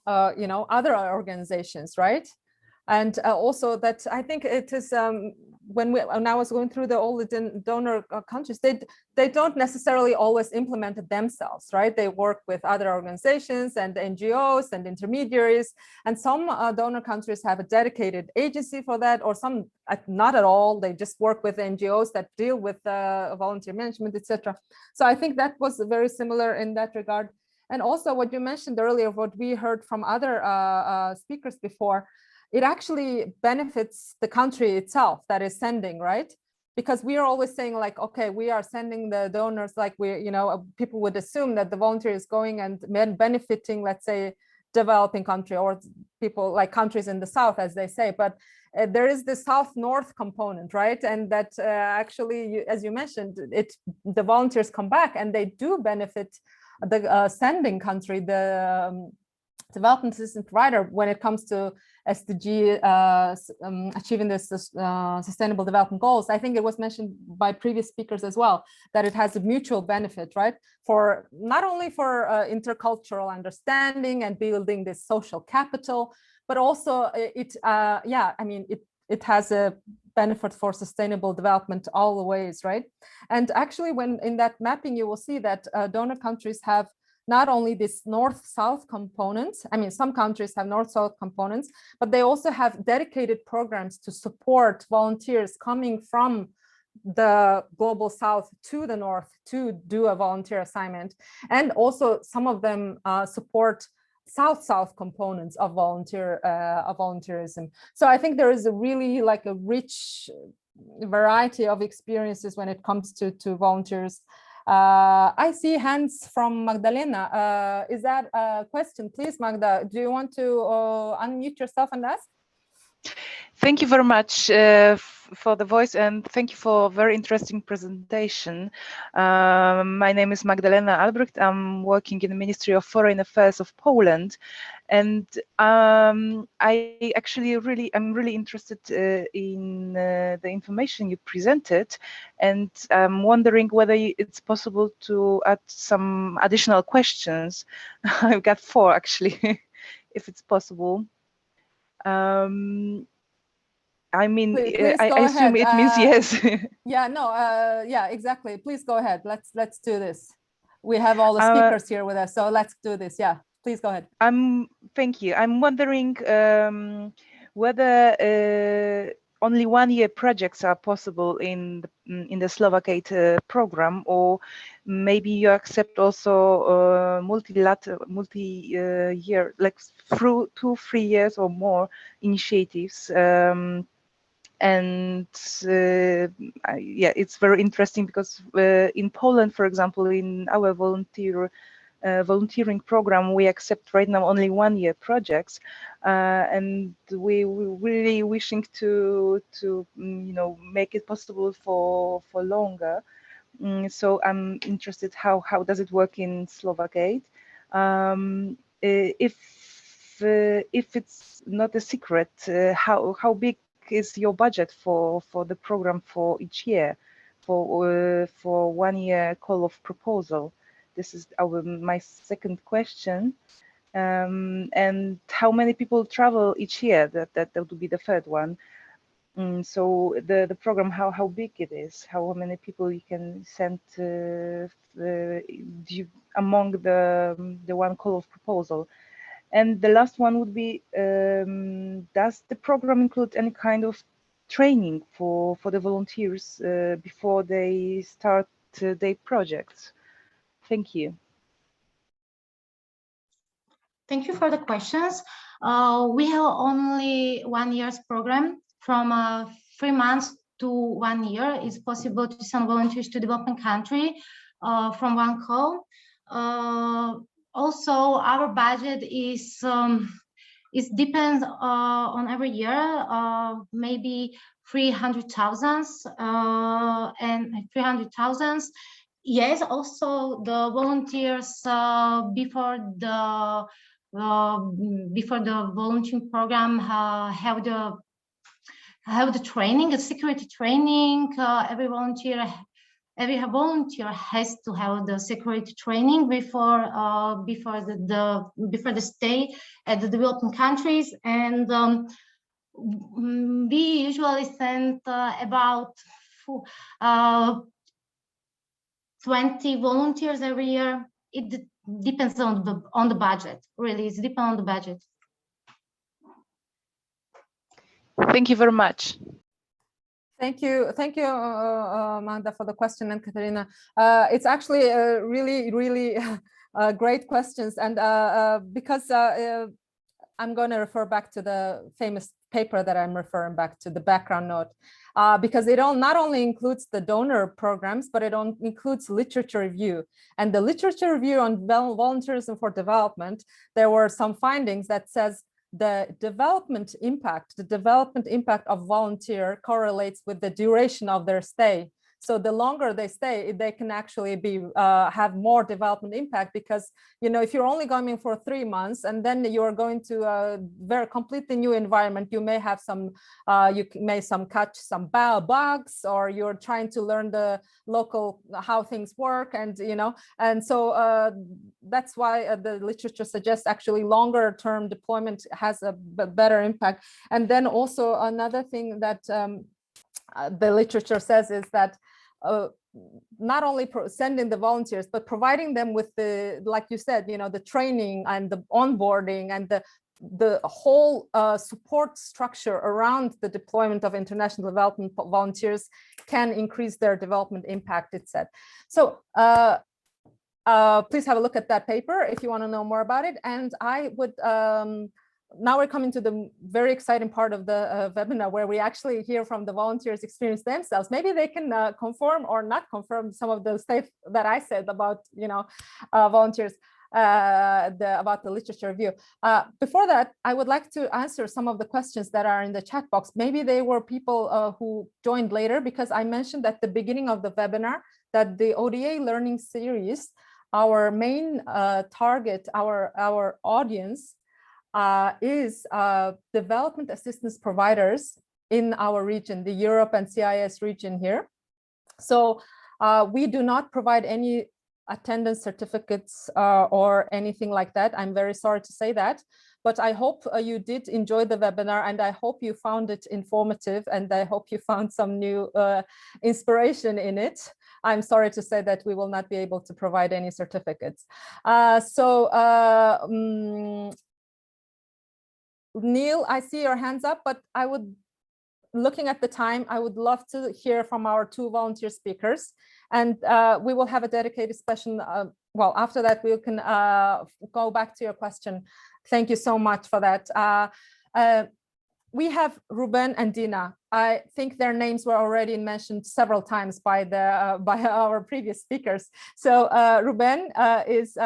other organizations, right? And also that I think it is when I was going through all the donor countries, they don't necessarily always implement it themselves, right? They work with other organizations and NGOs and intermediaries, and some donor countries have a dedicated agency for that, or some not at all. They just work with NGOs that deal with volunteer management, etc. So I think that was very similar in that regard. And also what you mentioned earlier, what we heard from other speakers before, it actually benefits the country itself that is sending, right? because we are always saying like, okay, we are sending the donors, like people would assume that the volunteer is going and benefiting, let's say, developing country or people like countries in the south, as they say, but there is the south-north component, right? And that actually, as you mentioned, the volunteers come back and they do benefit the sending country, the development assistance provider, when it comes to SDG, achieving the sustainable development goals. I think it was mentioned by previous speakers as well, that it has a mutual benefit, right? For not only for intercultural understanding and building this social capital, but also it has a benefit for sustainable development all the ways, right? And actually, when in that mapping, you will see that donor countries have not only this north-south components, I mean, some countries have north-south components, but they also have dedicated programs to support volunteers coming from the global south to the north to do a volunteer assignment. And also some of them support south-south components of volunteerism. So I think there is a really like a rich variety of experiences when it comes to volunteers. I see hands from Magdalena. Is that a question? Please, Magda, do you want to unmute yourself and ask? Thank you very much for the voice, and thank you for a very interesting presentation. My name is Magdalena Albrecht. I'm working in the Ministry of Foreign Affairs of Poland, and I'm really interested in the information you presented, and I'm wondering whether it's possible to add some additional questions. I've got 4 actually, if it's possible. I mean, please I assume it means yes. Yeah, no, yeah, exactly. Please go ahead. Let's do this. We have all the speakers here with us, so let's do this. Yeah, please go ahead. Thank you. I'm wondering whether only 1-year projects are possible in the Slovak-aid program, or maybe you accept also multi-year, like through 2-3 years or more initiatives. And yeah, it's very interesting because in Poland, for example, in our volunteering program, we accept right now only 1-year projects, and we really wishing to make it possible for longer. So I'm interested how does it work in Slovak-aid? If it's not a secret, how big is your budget for the program for each year, for 1-year call of proposal? This is my second question. And how many people travel each year? That would be the third one. So the program, how big it is, how many people you can send among the one call of proposal. And the last one would be, does the program include any kind of training for the volunteers before they start their projects? Thank you. Thank you for the questions. We have only 1 year's program. From 3 months to 1 year, it's possible to send volunteers to developing country from one call. Also, our budget is depends on every year, maybe 300,000 and 300,000. Yes, also the volunteers before the volunteering program have the training, the security training. Every volunteer has to have the security training before the stay at the developing countries, and we usually send about 20 volunteers every year. It depends on the budget. Really, it depends on the budget. Thank you very much. Thank you, Magda, for the question, and Katerina. It's actually really great questions, and because I'm going to refer back to the famous paper that I'm referring back to, the background note, because it not only includes the donor programs, but it includes literature review. And the literature review on volunteerism for development, there were some findings that says the development impact of volunteer correlates with the duration of their stay. So the longer they stay, they can actually have more development impact, because, you know, if you're only going for 3 months and then you're going to a very completely new environment, you may have some, catch some bugs, or you're trying to learn the local, how things work, and, you know, and so that's why the literature suggests actually longer term deployment has a better impact. And then also another thing that the literature says is that not only sending the volunteers, but providing them with the, like you said, you know, the training and the onboarding and the whole support structure around the deployment of international development volunteers can increase their development impact, it said. So please have a look at that paper if you want to know more about it. And I would now we're coming to the very exciting part of the webinar, where we actually hear from the volunteers' experience themselves. Maybe they can confirm or not confirm some of the stuff that I said about, you know, volunteers, about the literature review. Before that, I would like to answer some of the questions that are in the chat box. Maybe they were people who joined later, because I mentioned at the beginning of the webinar that the ODA learning series, our main target, our audience, is development assistance providers in our region, the Europe and CIS region here. So we do not provide any attendance certificates or anything like that. I'm very sorry to say that, but I hope you did enjoy the webinar, and I hope you found it informative, and I hope you found some new inspiration in it. I'm sorry to say that we will not be able to provide any certificates. Neil, I see your hands up, but I would, looking at the time, I would love to hear from our 2 volunteer speakers, and we will have a dedicated session. Well, after that, we can go back to your question. Thank you so much for that. We have Ruben and Dina. I think their names were already mentioned several times by our previous speakers. So Ruben is,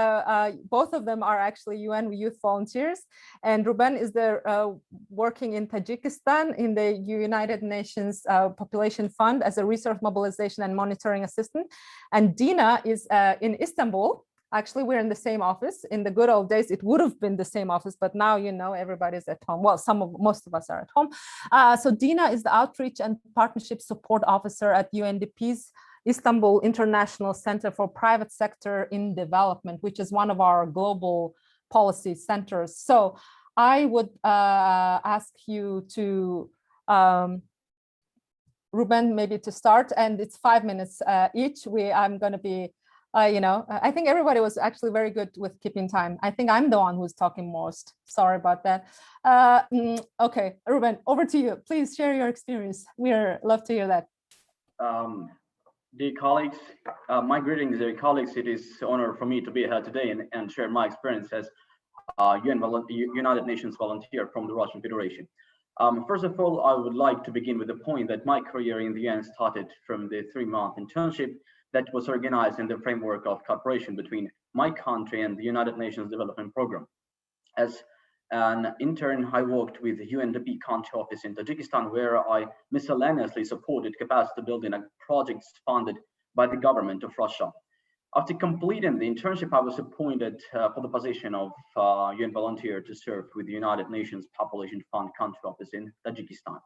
both of them are actually UN youth volunteers, and Ruben is working in Tajikistan in the United Nations Population Fund as a resource mobilization and monitoring assistant. And Dina is in Istanbul. Actually, we're in the same office. In the good old days, it would have been the same office, but now, you know, everybody's at home. Well, most of us are at home. So Dina is the Outreach and Partnership Support Officer at UNDP's Istanbul International Center for Private Sector in Development, which is one of our global policy centers. So I would ask you to, Ruben, maybe to start, and it's 5 minutes each. I'm going to be, you know, I think everybody was actually very good with keeping time. I think I'm the one who's talking most. Sorry about that. Okay, Ruben, over to you. Please share your experience. We'd love to hear that. Dear colleagues, my greetings, dear colleagues. It is an honor for me to be here today and share my experience as United Nations volunteer from the Russian Federation. First of all, I would like to begin with the point that my career in the UN started from the 3-month internship that was organized in the framework of cooperation between my country and the United Nations Development Program. As an intern, I worked with the UNDP country office in Tajikistan, where I miscellaneously supported capacity building projects funded by the government of Russia. After completing the internship, I was appointed for the position of UN volunteer to serve with the United Nations Population Fund country office in Tajikistan.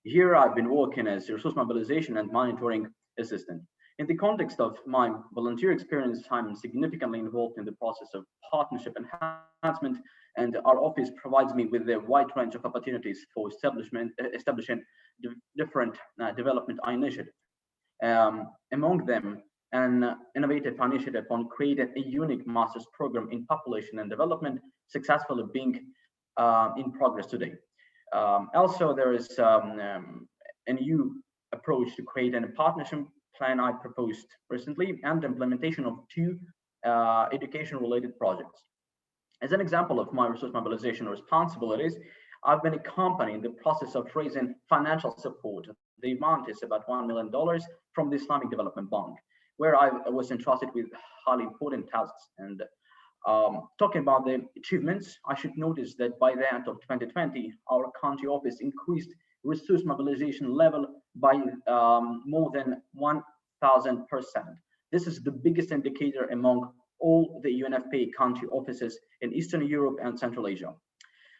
Here, I've been working as a resource mobilization and monitoring assistant. In the context of my volunteer experience, I'm significantly involved in the process of partnership enhancement, and our office provides me with a wide range of opportunities for establishing different development initiatives. Among them, an innovative initiative on creating a unique master's program in population and development, successfully being in progress today. Also, there is a new approach to create a partnership plan I proposed recently, and the implementation of 2 education-related projects. As an example of my resource mobilization responsibilities, I've been accompanying the process of raising financial support. The amount is about $1 million from the Islamic Development Bank, where I was entrusted with highly important tasks. And talking about the achievements, I should notice that by the end of 2020, our country office increased resource mobilization level by more than 1,000%. This is the biggest indicator among all the UNFPA country offices in Eastern Europe and Central Asia.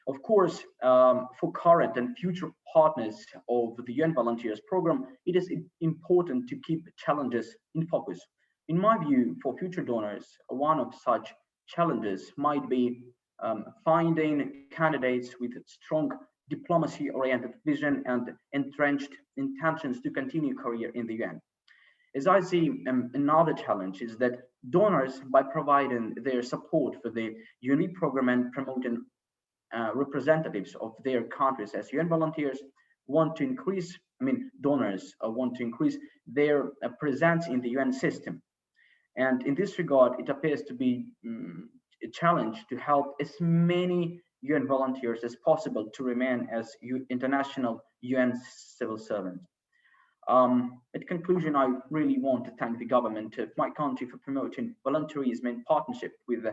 Of course, for current and future partners of the UN Volunteers Program, it is important to keep challenges in focus. In my view, for future donors, one of such challenges might be finding candidates with strong diplomacy-oriented vision and entrenched intentions to continue career in the UN. As I see, another challenge is that donors, by providing their support for the UNE program and promoting representatives of their countries as UN volunteers, want to increase, donors want to increase their presence in the UN system. And in this regard, it appears to be a challenge to help as many UN volunteers as possible to remain as international UN civil servants. At conclusion, I really want to thank the government of my country for promoting volunteerism in partnership with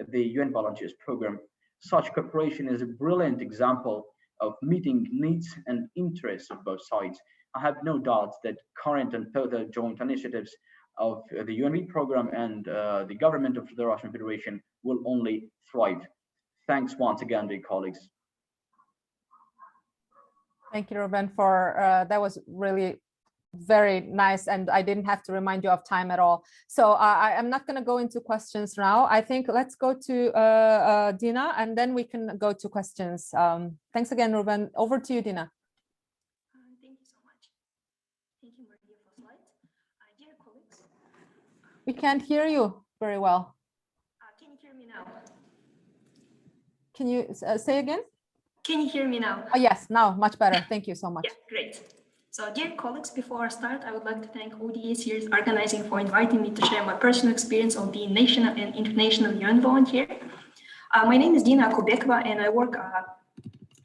the UN Volunteers Program. Such cooperation is a brilliant example of meeting needs and interests of both sides. I have no doubt that current and further joint initiatives of the UNE program and the government of the Russian Federation will only thrive. Thanks once again, dear colleagues. Thank you, Ruben, for that was really very nice, and I didn't have to remind you of time at all. So I'm not going to go into questions now. I think let's go to Dina, and then we can go to questions. Thanks again, Ruben. Over to you, Dina. Thank you so much. Thank you, Maria, for slides. Dear colleagues. We can't hear you very well. Can you hear me now? Can you say again? Can you hear me now? Oh, yes, now much better. Thank you so much. Yeah, great. So dear colleagues, before I start, I would like to thank ODA series organizing for inviting me to share my personal experience of being national and international UN volunteer. My name is Dina Kubekova, and I work,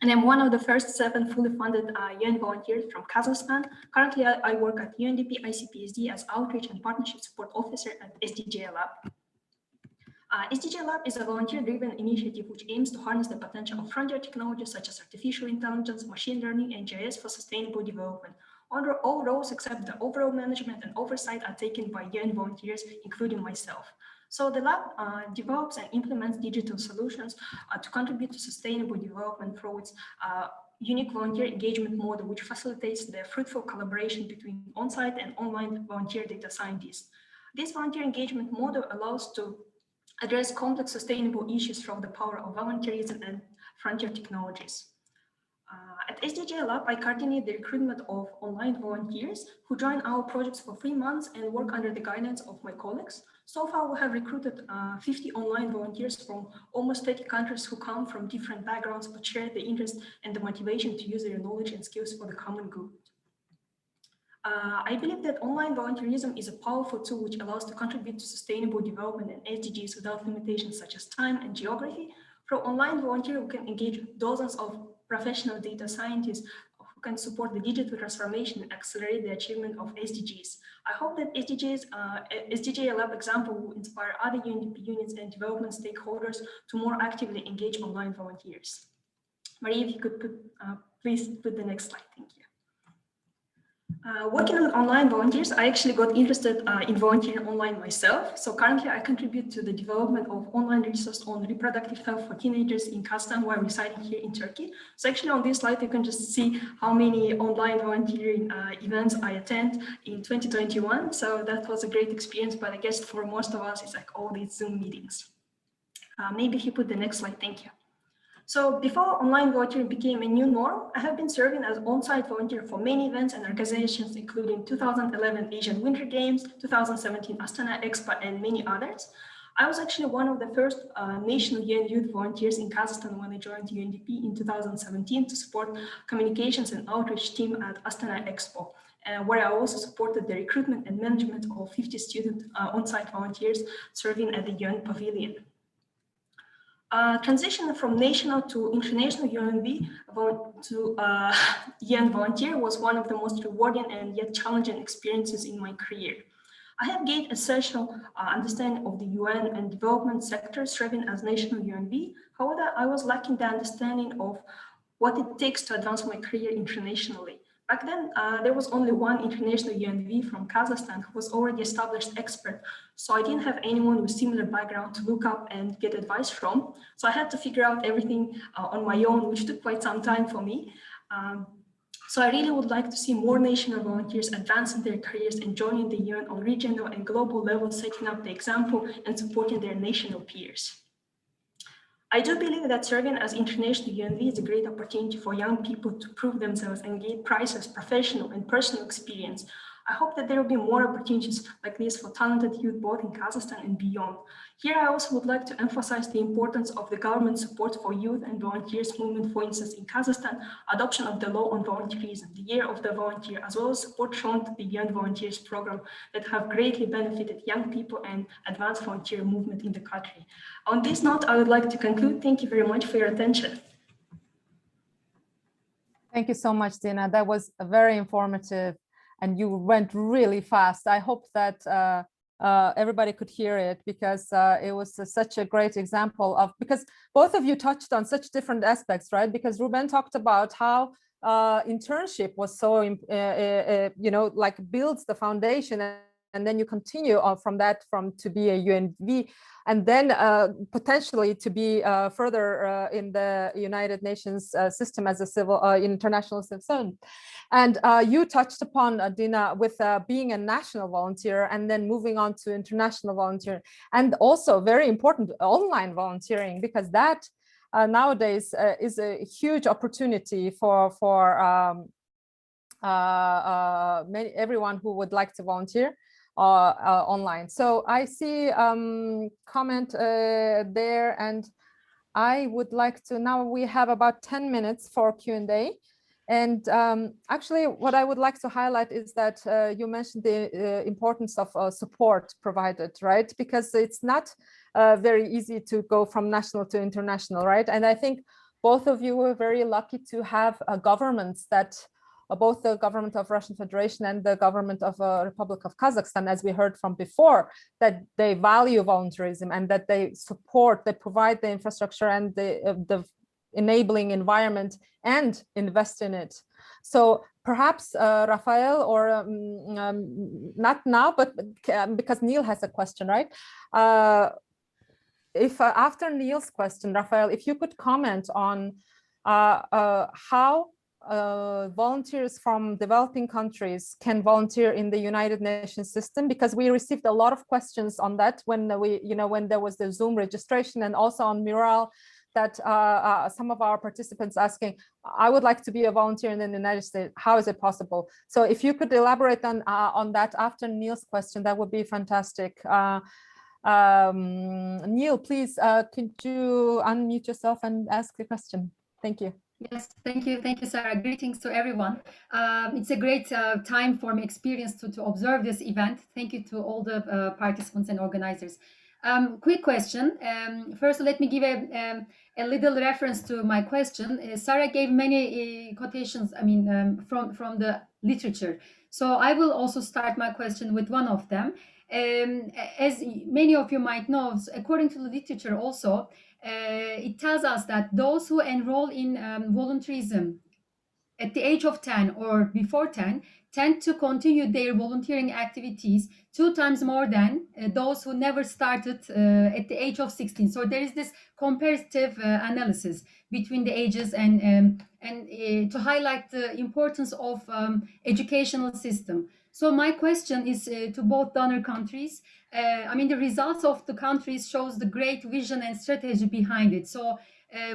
and I'm one of the first 7 fully funded UN volunteers from Kazakhstan. Currently, I work at UNDP ICPSD as Outreach and Partnership Support Officer at SDJ Lab. SDJ Lab is a volunteer-driven initiative which aims to harness the potential of frontier technologies such as artificial intelligence, machine learning, and GIS for sustainable development. All roles except the overall management and oversight are taken by UN volunteers, including myself. So the lab develops and implements digital solutions to contribute to sustainable development through its unique volunteer engagement model, which facilitates the fruitful collaboration between on-site and online volunteer data scientists. This volunteer engagement model allows to address complex sustainable issues from the power of volunteerism and frontier technologies. At SDJ Lab, I coordinate the recruitment of online volunteers who join our projects for 3 months and work under the guidance of my colleagues. So far, we have recruited 50 online volunteers from almost 30 countries who come from different backgrounds but share the interest and the motivation to use their knowledge and skills for the common good. I believe that online volunteerism is a powerful tool which allows to contribute to sustainable development and SDGs without limitations such as time and geography. Through online volunteer, we can engage dozens of professional data scientists who can support the digital transformation and accelerate the achievement of SDGs. I hope that SDJ Lab example will inspire other UNDP units and development stakeholders to more actively engage online volunteers. Maria, if you could please put the next slide. Thank you. Working with online volunteers, I actually got interested in volunteering online myself. So currently I contribute to the development of online resources on reproductive health for teenagers in Kazakhstan while residing here in Turkey. So actually on this slide, you can just see how many online volunteering events I attend in 2021. So that was a great experience, but I guess for most of us, it's like all these Zoom meetings. Maybe if you put the next slide, thank you. So before online volunteering became a new norm, I have been serving as on-site volunteer for many events and organizations, including 2011 Asian Winter Games, 2017 Astana Expo, and many others. I was actually one of the first national UN youth volunteers in Kazakhstan when I joined UNDP in 2017 to support communications and outreach team at Astana Expo, where I also supported the recruitment and management of 50 student on-site volunteers serving at the UN Pavilion. Transition from national to international UNV to UN volunteer was one of the most rewarding and yet challenging experiences in my career. I have gained essential understanding of the UN and development sector serving as national UNV. However, I was lacking the understanding of what it takes to advance my career internationally. Back then, there was only one international UNV from Kazakhstan who was already established expert. So I didn't have anyone with similar background to look up and get advice from. So I had to figure out everything on my own, which took quite some time for me. So I really would like to see more national volunteers advancing their careers and joining the UN on regional and global level, setting up the example and supporting their national peers. I do believe that serving as international UNV is a great opportunity for young people to prove themselves and gain priceless professional and personal experience. I hope that there will be more opportunities like this for talented youth both in Kazakhstan and beyond. Here, I also would like to emphasize the importance of the government support for youth and volunteers movement, for instance, in Kazakhstan, adoption of the law on volunteerism, the year of the volunteer, as well as support shown to the UN volunteers program that have greatly benefited young people and advanced volunteer movement in the country. On this note, I would like to conclude. Thank you very much for your attention. Thank you so much, Dina. That was very informative and you went really fast. I hope that everybody could hear it because it was such a great example of, because both of you touched on such different aspects, right? Because Ruben talked about how internship was so, you know, like builds the foundation and then you continue from that to be a UNV and then potentially to be further in the United Nations system as a civil international citizen. And you touched upon, Dina, with being a national volunteer and then moving on to international volunteering, and also very important, online volunteering, because that nowadays is a huge opportunity for everyone who would like to volunteer online. So I see comment there, and I would like to, now we have about 10 minutes for Q&A. And actually, what I would like to highlight is that you mentioned the importance of support provided, right? Because it's not very easy to go from national to international, right? And I think both of you were very lucky to have governments that both the government of Russian Federation and the government of Republic of Kazakhstan, as we heard from before, that they value volunteerism and that they support, they provide the infrastructure and the enabling environment and invest in it. So perhaps Rafael, or not now, but because Neil has a question, right? If after Neil's question, Rafael, if you could comment on how volunteers from developing countries can volunteer in the United Nations system, because we received a lot of questions on that when when there was the Zoom registration, and also on Mural, that some of our participants asking, I would like to be a volunteer in the United States, how is it possible? So if you could elaborate on that after Neil's question, that would be fantastic. Neil, please, could you unmute yourself and ask the question? Thank you. Yes, thank you, Sarah. Greetings to everyone. It's a great time for me, experience to observe this event. Thank you to all the participants and organizers. Quick question. First, let me give a little reference to my question. Sarah gave many quotations, from the literature. So I will also start my question with one of them. As many of you might know, according to the literature also, it tells us that those who enroll in volunteerism at the age of 10 or before 10 tend to continue their volunteering activities 2 times more than those who never started at the age of 16. So there is this comparative analysis between the ages, and to highlight the importance of educational system. So my question is to both donor countries. The results of the countries shows the great vision and strategy behind it. So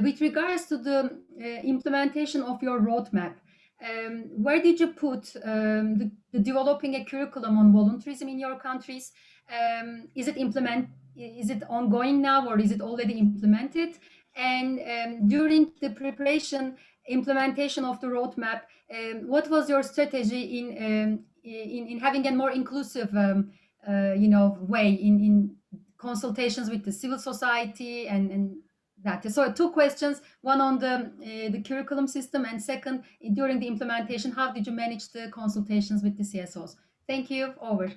with regards to the implementation of your roadmap, where did you put the developing a curriculum on volunteerism in your countries? Is it ongoing now, or is it already implemented? And during the implementation of the roadmap, what was your strategy in having a more inclusive way in consultations with the civil society and that. So 2 questions, one on the curriculum system, and second, during the implementation, how did you manage the consultations with the CSOs? Thank you. Over.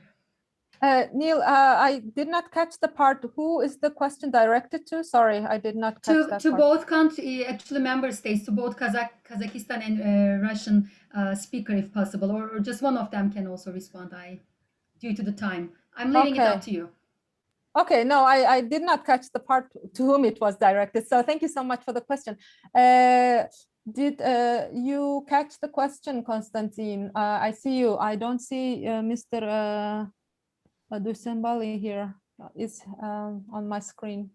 Neil, I did not catch the part. Who is the question directed to? Sorry, I did not catch that To part. both country, actually member states, to both Kazakhstan and Russian speaker, if possible, or just one of them can also respond. Due to the time, I'm leaving it up to you. Okay, no, I did not catch the part to whom it was directed. So thank you so much for the question. Did you catch the question, Konstantin? I see you. I don't see Mr. Dusembali here. Is on my screen.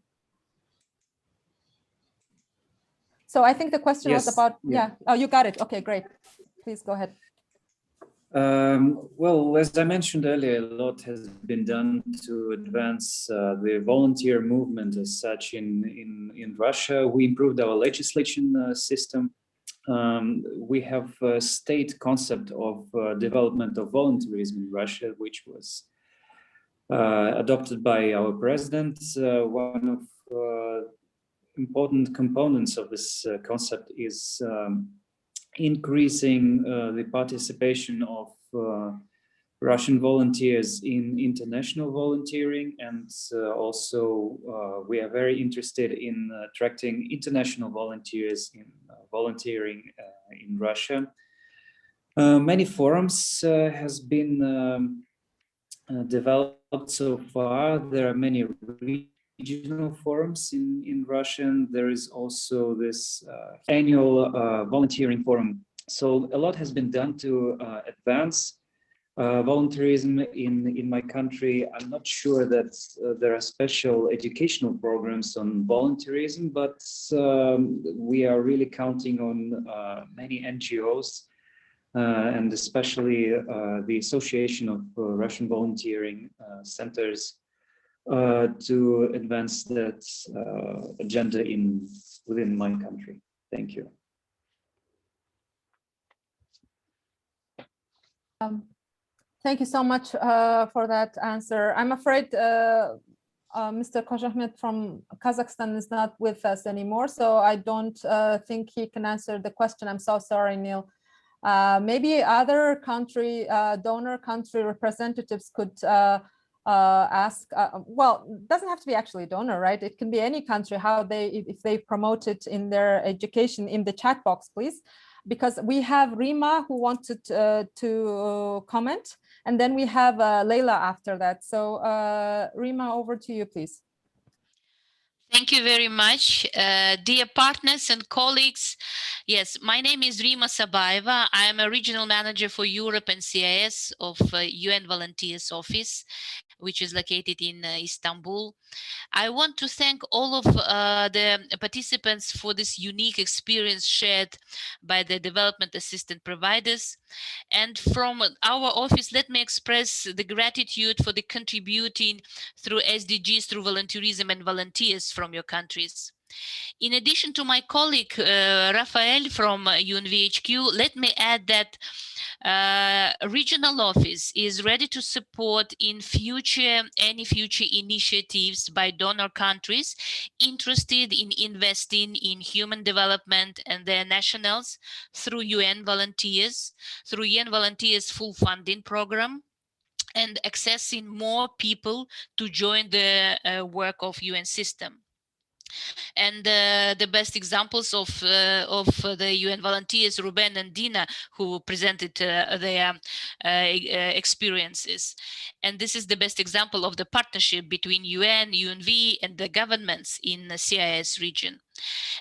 So I think the question was about, yeah. Oh, you got it. Okay, great. Please go ahead. Well, as I mentioned earlier, a lot has been done to advance the volunteer movement as such in Russia. We improved our legislation system. We have a state concept of development of volunteerism in Russia, which was adopted by our president. One of important components of this concept is increasing the participation of Russian volunteers in international volunteering, and also we are very interested in attracting international volunteers in volunteering in Russia. Many forums has been developed so far. There are many regional forums in Russian. There is also this annual volunteering forum. So a lot has been done to advance volunteerism in my country. I'm not sure that there are special educational programs on volunteerism, but we are really counting on many NGOs and especially the Association of Russian Volunteering Centers to advance that agenda within my country. Thank you. Thank you so much for that answer. I'm afraid Mr. Kozhahmet from Kazakhstan is not with us anymore, so I don't think he can answer the question. I'm so sorry, Neil. Maybe other country, donor country representatives could ask, well, it doesn't have to be actually a donor, right? It can be any country, how they, if they promote it in their education, in the chat box, please. Because we have Rima who wanted to comment, and then we have Leila after that. So Rima, over to you, please. Thank you very much. Dear partners and colleagues, yes, my name is Rima Sabaeva. I am a regional manager for Europe and CIS of UN Volunteers Office, which is located in Istanbul. I want to thank all of the participants for this unique experience shared by the development assistant providers. And from our office, let me express the gratitude for the contributing through SDGs, through volunteerism and volunteers from your countries. In addition to my colleague, Rafael from UNVHQ, let me add that regional office is ready to support in any future initiatives by donor countries interested in investing in human development and their nationals through UN Volunteers, full funding program, and accessing more people to join the work of UN system. And the best examples of the UN volunteers, Ruben and Dina, who presented their experiences. And this is the best example of the partnership between UN, UNV, and the governments in the CIS region.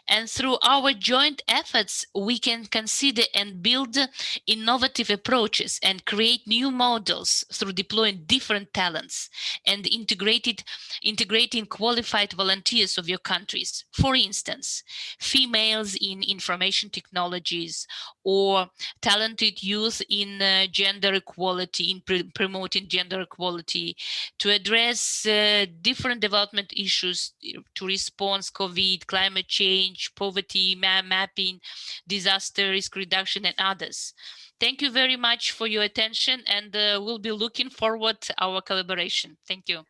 And through our joint efforts, we can consider and build innovative approaches and create new models through deploying different talents and integrating qualified volunteers of your countries. For instance, females in information technologies or talented youth in gender equality, in promoting gender equality, to address different development issues to respond to COVID, climate change, poverty, mapping, disaster risk reduction, and others. Thank you very much for your attention, and we'll be looking forward to our collaboration. Thank you.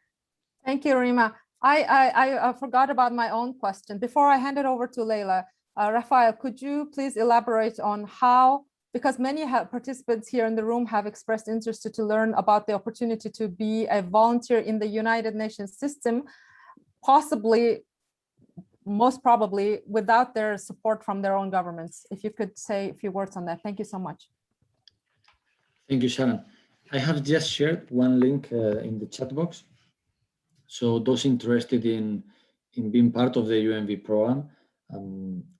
Thank you, Rima. I forgot about my own question. Before I hand it over to Leila, Rafael, could you please elaborate on how, because many participants here in the room have expressed interest to learn about the opportunity to be a volunteer in the United Nations system, possibly, most probably, without their support from their own governments. If you could say a few words on that. Thank you so much. Thank you, Sharon. I have just shared one link in the chat box. So those interested in being part of the UNV program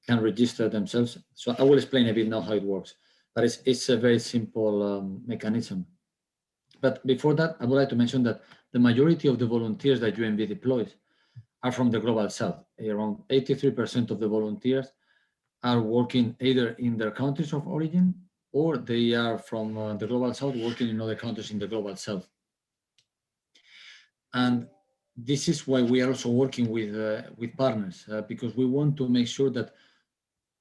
can register themselves. So I will explain a bit now how it works, but it's a very simple mechanism. But before that, I would like to mention that the majority of the volunteers that UNV deploys are from the Global South. Around 83% of the volunteers are working either in their countries of origin, or they are from the Global South working in other countries in the Global South. And this is why we are also working with partners, because we want to make sure that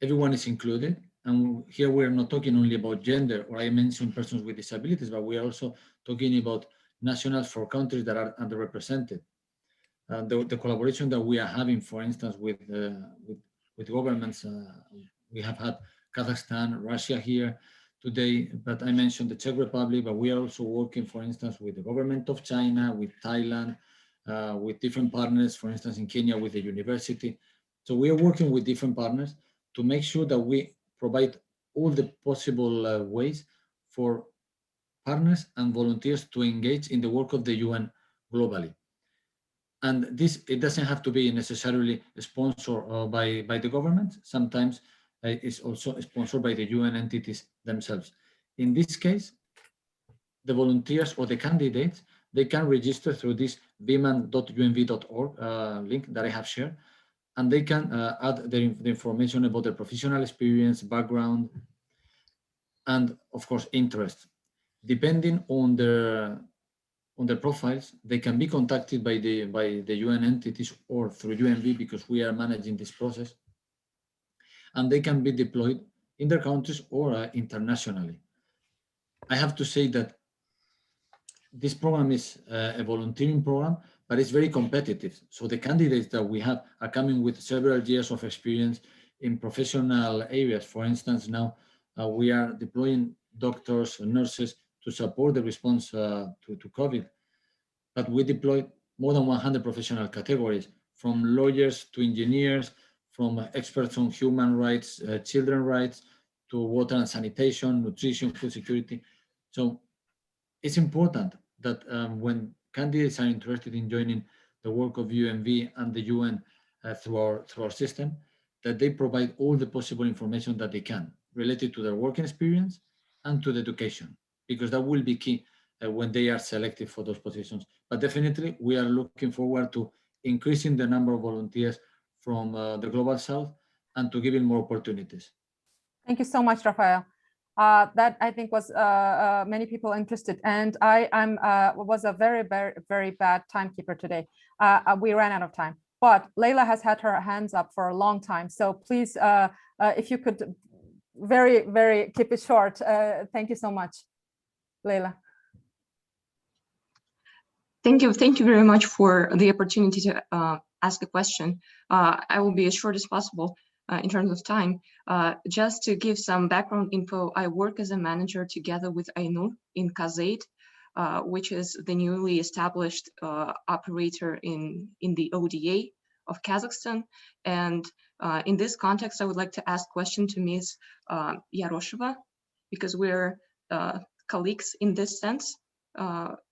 everyone is included. And here we're not talking only about gender, or I mentioned persons with disabilities, but we are also talking about nationals for countries that are underrepresented. The collaboration that we are having, for instance, with governments, we have had Kazakhstan, Russia here today, but I mentioned the Czech Republic, but we are also working, for instance, with the government of China, with Thailand, with different partners, for instance, in Kenya, with the university. So we are working with different partners to make sure that we provide all the possible ways for partners and volunteers to engage in the work of the UN globally. And this, it doesn't have to be necessarily sponsored by the government. Sometimes it's also sponsored by the UN entities themselves. In this case, the volunteers or the candidates, they can register through this vman.unv.org link that I have shared, and they can add the information about their professional experience, background, and of course, interest. Depending on their profiles, they can be contacted by the UN entities or through UNV, because we are managing this process, and they can be deployed in their countries or internationally. I have to say that this program is a volunteering program, but it's very competitive. So the candidates that we have are coming with several years of experience in professional areas. For instance, now we are deploying doctors and nurses to support the response to COVID. But we deployed more than 100 professional categories, from lawyers to engineers, from experts on human rights, children rights, to water and sanitation, nutrition, food security. So it's important that when candidates are interested in joining the work of UNV and the UN through our system, that they provide all the possible information that they can related to their working experience and to the education, because that will be key when they are selected for those positions. But definitely, we are looking forward to increasing the number of volunteers from the Global South and to giving more opportunities. Thank you so much, Rafael. That I think was many people interested, and I was a very bad timekeeper today. We ran out of time, but Leila has had her hands up for a long time. So please, if you could very keep it short. Thank you so much, Leila. Thank you very much for the opportunity to ask a question. I will be as short as possible in terms of time. Just to give some background info, I work as a manager together with Ainur in Kazait, which is the newly established operator in the ODA of Kazakhstan. And in this context, I would like to ask a question to Ms. Yarosheva, because we're colleagues in this sense,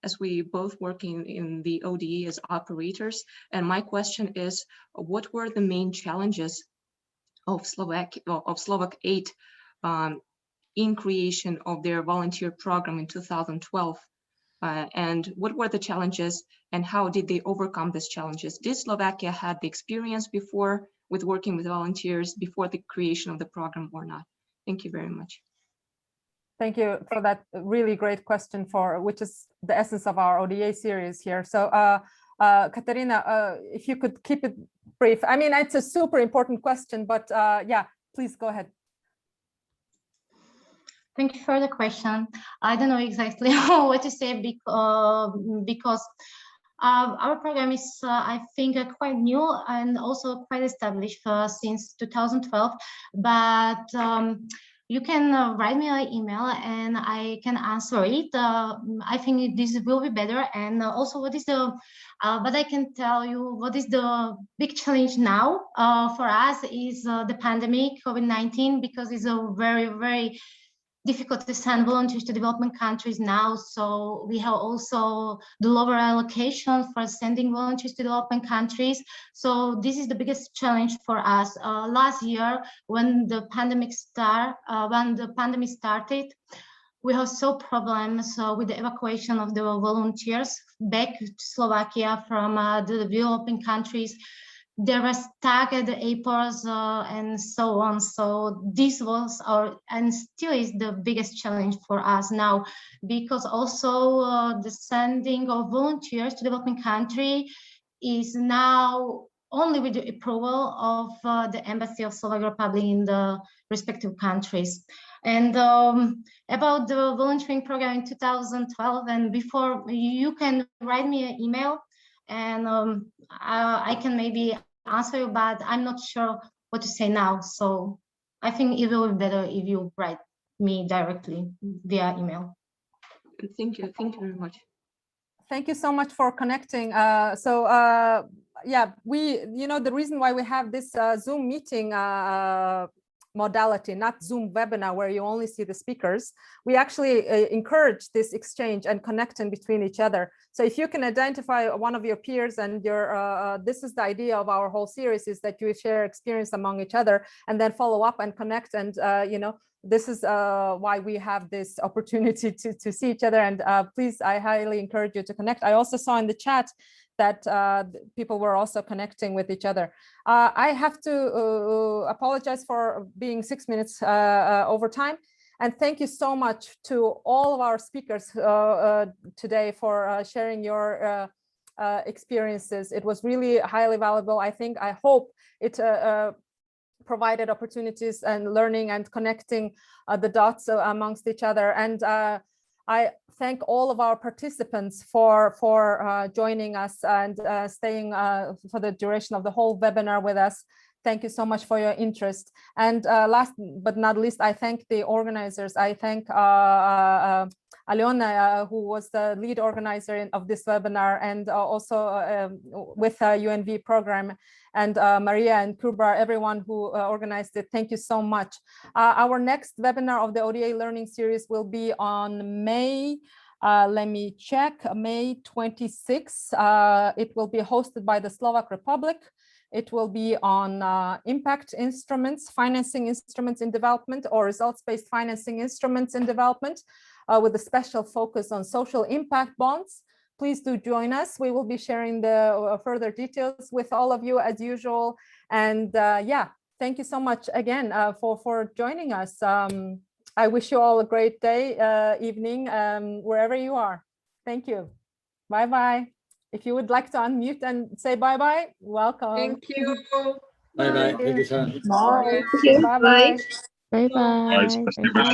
as we both work in the ODA as operators. And my question is, what were the main challenges of Slovak aid in creation of their volunteer program in 2012? And what were the challenges, and how did they overcome these challenges? Did Slovakia had the experience before with working with volunteers before the creation of the program or not? Thank you very much. Thank you for that really great question, which is the essence of our ODA series here. So Katerina, if you could keep it brief. I mean, it's a super important question, but yeah, please go ahead. Thank you for the question. I don't know exactly what to say because Our program is, I think, quite new and also quite established since 2012, but you can write me an email and I can answer it. I think this will be better. And also, what is the, but I can tell you what is the big challenge now for us is the pandemic, COVID-19, because it's a very, very difficult to send volunteers to development countries now. So we have also the lower allocation for sending volunteers to development countries. So this is the biggest challenge for us. Last year, when the pandemic started, we have so problems with the evacuation of the volunteers back to Slovakia from the developing countries. They were stuck at the airports and so on. So this was our, and still is the biggest challenge for us now, because also the sending of volunteers to developing country is now only with the approval of the Embassy of Slovak Republic in the respective countries. And about the volunteering program in 2012 and before, you can write me an email and I can maybe answer you, but I'm not sure what to say now. So I think it will be better if you write me directly via email. Thank you very much. Thank you so much for connecting. Yeah, the reason why we have this Zoom meeting modality, not Zoom webinar where you only see the speakers, we actually encourage this exchange and connecting between each other. So if you can identify one of your peers and your, this is the idea of our whole series, is that you share experience among each other and then follow up and connect. And, this is why we have this opportunity to see each other. And please, I highly encourage you to connect. I also saw in the chat that people were also connecting with each other. I have to apologize for being 6 minutes over time. And thank you so much to all of our speakers today for sharing your experiences. It was really highly valuable. I hope it provided opportunities and learning and connecting the dots amongst each other. And I thank all of our participants for joining us and staying for the duration of the whole webinar with us. Thank you so much for your interest. And last but not least, I thank the organizers. I thank Aliona, who was the lead organizer of this webinar, and also with UNV program, and Maria and Kubra, everyone who organized it. Thank you so much. Our next webinar of the ODA learning series will be on May, let me check, May 26. It will be hosted by the Slovak Republic. It will be on impact instruments, financing instruments in development, or results-based financing instruments in development, with a special focus on social impact bonds. Please do join us. We will be sharing the further details with all of you as usual. And yeah, thank you so much again for joining us. I wish you all a great day, evening, wherever you are. Thank you. Bye-bye. If you would like to unmute and say bye-bye, welcome. Thank you. Bye-bye. Thank you, Sarah. Bye. Bye. Bye-bye. Bye-bye.